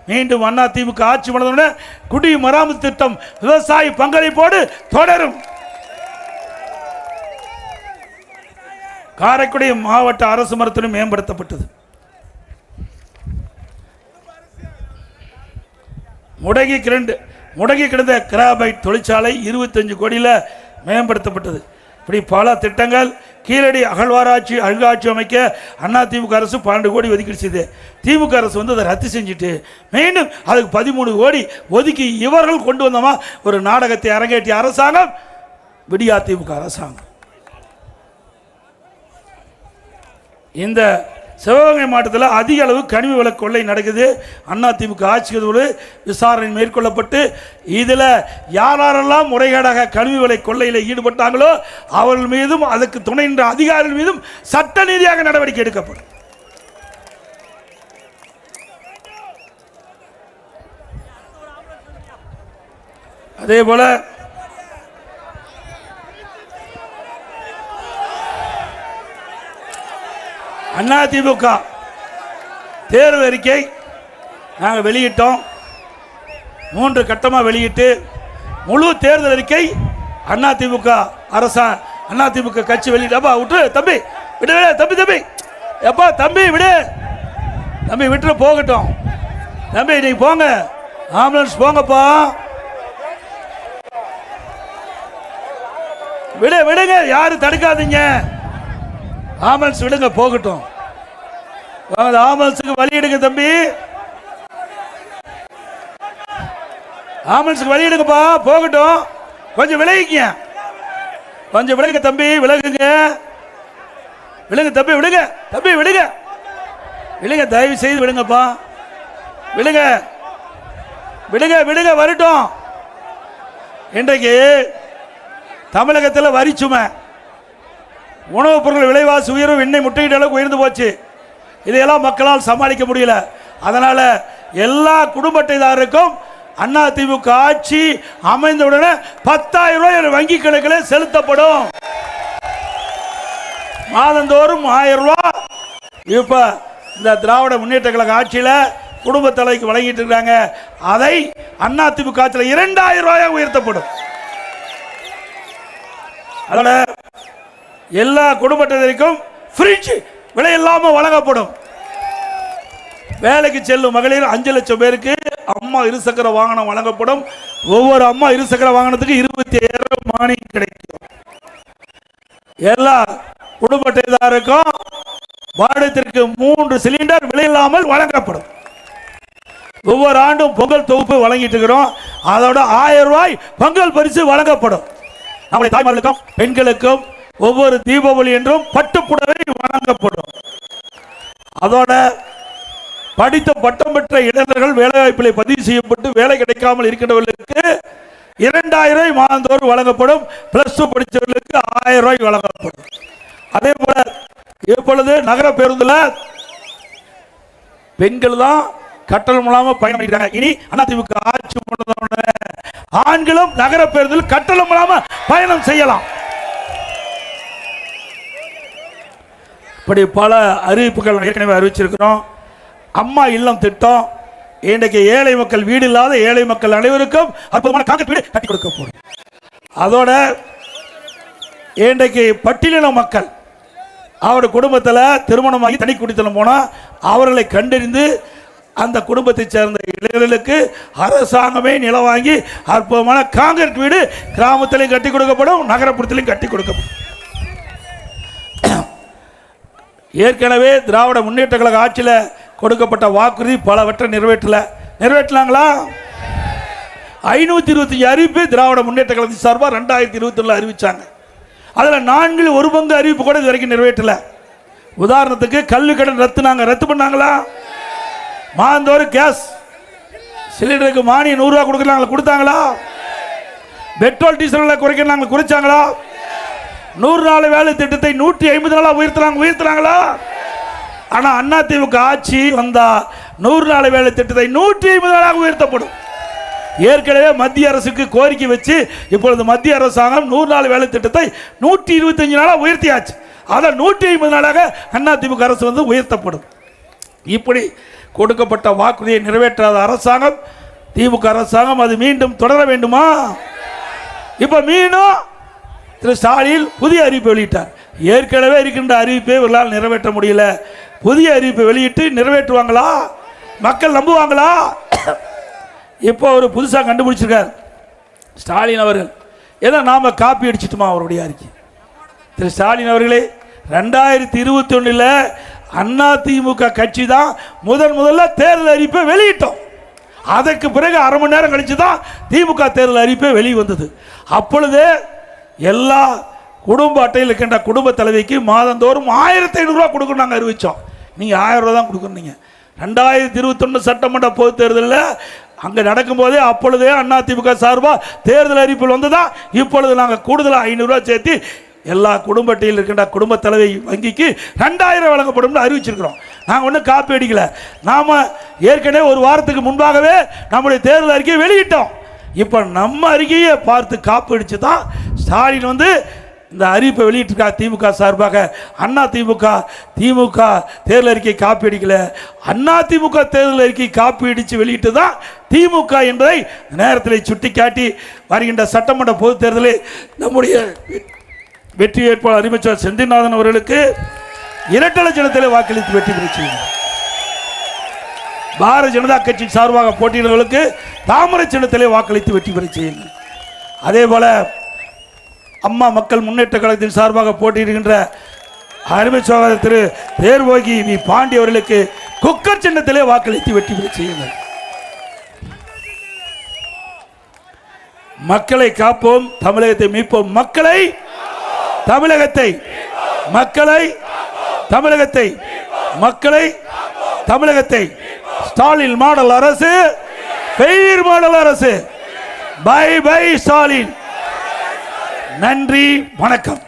மீண்டும் அதிமுக ஆட்சி பண்ணதுடன் குடிமராமத்து திட்டம் விவசாய பங்களிப்போடு தொடரும். காரைக்குடி மாவட்ட அரசு மருத்துவமனை மேம்படுத்தப்பட்டது. முடங்கி கிடந்த கிராபைட் தொழிற்சாலை 25 கோடியில் மேம்படுத்தப்பட்டது. இப்படி பல திட்டங்கள். கீழடி அகழ்வாராய்ச்சி அழுகாட்சி அமைக்க அதிமுக அரசு 12 கோடி ஒதுக்கீடு செய்து திமுக அரசு வந்து அதை ரத்து செஞ்சுட்டு மீண்டும் அதுக்கு 13 கோடி ஒதுக்கி இவர்கள் கொண்டு வந்தோமா ஒரு நாடகத்தை அரங்கேற்றிய அரசாங்கம் விடியா திமுக அரசாங்கம். இந்த சிவகங்கை மாவட்டத்தில் அதிக அளவு கனிம வள கொள்ளை நடக்குது. அதிமுக ஆட்சிக்கு விசாரணை மேற்கொள்ளப்பட்டு இதில் யாரெல்லாம் முறைகேடாக கனிம வள கொள்ளையில் ஈடுபட்டாங்களோ அவர்கள் மீதும் அதற்கு துணை நின்ற அதிகாரிகள் மீதும் சட்ட ரீதியாக நடவடிக்கை எடுக்கப்படும். அதே போல அதிமுக தேர்தல் அறிக்கை நாங்கள் வெளியிட்டோம். 3 கட்டமாக வெளியிட்டு முழு தேர்தல் அறிக்கை அதிமுக அதிமுக கட்சி வெளியிட்டப்பா விட்டு தம்பி விடு தம்பி தம்பி எப்பா தம்பி விடு தம்பி விட்டு போகட்டும் தம்பி நீங்க போங்க ஆம்புலன்ஸ் போங்கப்பா விடுங்க யாரும் தடுக்காதீங்க ஆம்புலன்ஸ் விடுங்க போகட்டும் ஆம்புலன்ஸுக்கு வழியிடுங்க தம்பி ஆம்புலன்ஸுக்கு வழியிடுங்கப்பா போகட்டும் கொஞ்சம் விலகிங்க தம்பி விலகுங்க தம்பி விடுங்க தயவு செய்து விடுங்கப்பா விடுங்க வரட்டும். இன்றைக்கு தமிழகத்தில் வரிச்சுமை உணவுப் பொருட்கள் விலைவாசி உயர்வு இன்னை முட்டையிட்ட அளவுக்கு உயர்ந்து போச்சு. இதையெல்லாம் மக்களால் சமாளிக்க முடியல. அதனால எல்லா குடும்ப அட்டைதாரருக்கும் அதிமுக ஆட்சி அமைந்தவுடனே 10,000 ரூபாய் வங்கி கணக்கில் செலுத்தப்படும். மாதந்தோறும் 1000 ரூபாய் இப்ப இந்த திராவிட முன்னேற்ற கழக ஆட்சியில குடும்ப தலைக்கு வழங்கிட்டு இருக்காங்க. அதை அதிமுக ஆட்சியில் 2000 ரூபாய் உயர்த்தப்படும். அதோட எல்லா குடும்ப அட்டைதாரருக்கும் ஃப்ரிட்ஜ் விலை இல்லாமல் வழங்கப்படும். வேலைக்கு செல்லும் மகளிர் 5 லட்சம் பேருக்கு அம்மா இருசக்கர வாகனம் வழங்கப்படும். ஒவ்வொரு அம்மா இருசக்கர வாகனத்துக்கு 27,000 மானியம் கிடைக்கும். எல்லா குடும்ப அட்டைதாரருக்கும் வருடத்திற்கு 3 சிலிண்டர் விலை இல்லாமல் வழங்கப்படும். ஒவ்வொரு ஆண்டும் பொங்கல் தொகுப்பு வழங்கிட்டு இருக்கிறோம். அதோட 1000 ரூபாய் பொங்கல் பரிசு வழங்கப்படும். நம்முடைய தாய்மார்களுக்கும் பெண்களுக்கும் ஒவ்வொரு தீபாவளி என்றும் பட்டுப்புடவை வழங்கப்படும். அதோட படித்த பட்டம் பெற்ற இளைஞர்கள் வேலைவாய்ப்பில் பதிவு செய்யப்பட்டு வேலை கிடைக்காமல் இருக்கின்றவர்களுக்கு 2000 ரூபாய் மாதந்தோறும் வழங்கப்படும். +2 படித்தவர்களுக்கு 1000 ரூபாய் வழங்கப்படும். அதே போல இப்பொழுது நகர பேருந்துல பெண்கள் தான் கட்டணம் இல்லாமல் பயணம் பண்ணிக்கிறாங்க. இனி அதிமுக ஆட்சி ஆண்களும் நகர பேருந்தில் கட்டணம் இல்லாமல் பயணம் செய்யலாம். இப்படி பல அறிவிப்புகள் ஏற்கனவே அறிவிச்சிருக்கிறோம். அம்மா இல்லம் திட்டம் இன்றைக்கு ஏழை மக்கள் வீடு இல்லாத ஏழை மக்கள் அனைவருக்கும் அற்புதமான காங்கிரீட் வீடு கட்டி கொடுக்கப்படும். அதோட இன்றைக்கு பட்டியலின மக்கள் அவருடைய குடும்பத்தில் திருமணமாகி தனி குடித்தனம் போனால் அவர்களை கண்டறிந்து அந்த குடும்பத்தை சேர்ந்த இளைஞர்களுக்கு அரசாங்கமே நிலம் வாங்கி அற்புதமான காங்கிரீட் வீடு கிராமத்திலையும் கட்டி கொடுக்கப்படும், நகரப்புறத்திலையும் கட்டி கொடுக்கப்படும். ஏற்கனவே திராவிட முன்னேற்ற கழக ஆட்சியில் கொடுக்கப்பட்ட வாக்குறுதி பலவற்றை நிறைவேற்றலாங்களா? 525 அறிவிப்பு திராவிட முன்னேற்ற கழகத்தின் சார்பாக 2021 அறிவிச்சாங்க. அதில் 1/4 அறிவிப்பு கூட இது வரைக்கும் நிறைவேற்றல. உதாரணத்துக்கு கல்வி கடன் ரத்து பண்ணாங்களா? மாதந்தோறும் கேஸ் சிலிண்டருக்கு மானியம் 100 ரூபா கொடுத்தாங்களா? Petrol diesel குறைச்சாங்களா? 100 நாள் வேலை திட்டத்தை 150 நாளா உயர்த்துறாங்களா? ஆனா அதிமுக ஆட்சி வந்தா 100 நாள் வேலை திட்டத்தை 150 நாளாக உயர்த்தப்படும். ஏற்கனவே மத்திய அரசுக்கு கோரிக்கை வச்சு இப்பொழுது மத்திய அரசாங்கம் 100 நாள் வேலை திட்டத்தை 125 நாளா உயர்த்தியாச்சு. அதை 150 நாளாக அதிமுக அரசு வந்து உயர்த்தப்படும். இப்படி கொடுக்கப்பட்ட வாக்குறுதியை நிறைவேற்றாத அரசாங்கம் திமுக அரசாங்கம் அது மீண்டும் தொடர வேண்டுமா? இப்ப மீண்டும் திரு ஸ்டாலின் புதிய அறிவிப்பை வெளியிட்டார். ஏற்கனவே இருக்கின்ற அறிவிப்பை இவர்களால் நிறைவேற்ற முடியல. புதிய அறிவிப்பை வெளியிட்டு நிறைவேற்றுவாங்களா? மக்கள் நம்புவாங்களா? இப்போ ஒரு புதுசாக கண்டுபிடிச்சிருக்கார் ஸ்டாலின் அவர்கள். ஏதோ நாம காப்பி அடிச்சிட்டுமா அவருடைய அறிக்கை? திரு ஸ்டாலின் அவர்களே, 2021 அதிமுக கட்சி தான் முதல்ல தேர்தல் அறிவிப்பை வெளியிட்டோம். அதற்கு பிறகு அரை மணி நேரம் கழிச்சு தான் திமுக தேர்தல் அறிவிப்பை வெளியே வந்தது. அப்பொழுது எல்லா குடும்ப அட்டையில் இருக்கின்ற குடும்ப தலைவிக்கு மாதந்தோறும் 1500 ரூபா கொடுக்கணும் நாங்கள் அறிவித்தோம். நீங்கள் 1000 ரூபா தான் கொடுக்கணும். 2021 சட்டமன்ற பொதுத் தேர்தலில் அங்கே நடக்கும்போதே அப்பொழுதே அதிமுக சார்பாக தேர்தல் அறிவிப்பில் வந்ததா. இப்பொழுது நாங்கள் கூடுதலாக 500 ரூபா சேர்த்து எல்லா குடும்ப அட்டையில் இருக்கின்ற குடும்ப தலைவி வங்கிக்கு 2000 வழங்கப்படும் அறிவிச்சிருக்கிறோம். நாங்கள் ஒன்றும் காப்பி அடிக்கல. நாம் ஏற்கனவே ஒரு வாரத்துக்கு முன்பாகவே நம்முடைய தேர்தல் அறிக்கையை வெளியிட்டோம். இப்போ நம்ம அருகேயே பார்த்து காப்பிடிச்சு தான் ஸ்டாலின் வந்து இந்த அறிவிப்பை வெளியிட்டிருக்கா. திமுக சார்பாக அண்ணா திமுக தேர்தல் அறிக்கை காப்பி அடிக்கல, அண்ணா திமுக தேர்தல் அறிக்கை காப்பி அடித்து வெளியிட்டு தான் திமுக என்பதை நேரத்தில் சுட்டிக்காட்டி வருகின்ற சட்டமன்ற பொதுத் தேர்தலில் நம்முடைய வெற்றி வேட்பாளர் அறிவிச்சார் செந்தில்நாதன் அவர்களுக்கு இரட்டை சின்னத்திலே வாக்களித்து வெற்றி பெற செய்யும். பாரதிய ஜனதா கட்சி சார்பாக போட்டியிடுவர்களுக்கு தாமரை சின்னத்திலே வாக்களித்து வெற்றி பெற செய்யுங்கள். அதே போல அம்மா மக்கள் முன்னேற்ற கழகத்தின் சார்பாக போட்டியிடுகின்ற அருமை சகோதரர் திரு தேர்வோகி வி பாண்டி அவர்களுக்கு குக்கர் சின்னத்திலே வாக்களித்து வெற்றி பெற செய்யுங்கள். மக்களை காப்போம், தமிழகத்தை மீட்போம். தமிழகத்தை ஸ்டாலின் மாடல் அரசு, பெயர் மாடல் அரசு. Bye bye Stalin. நன்றி, வணக்கம்.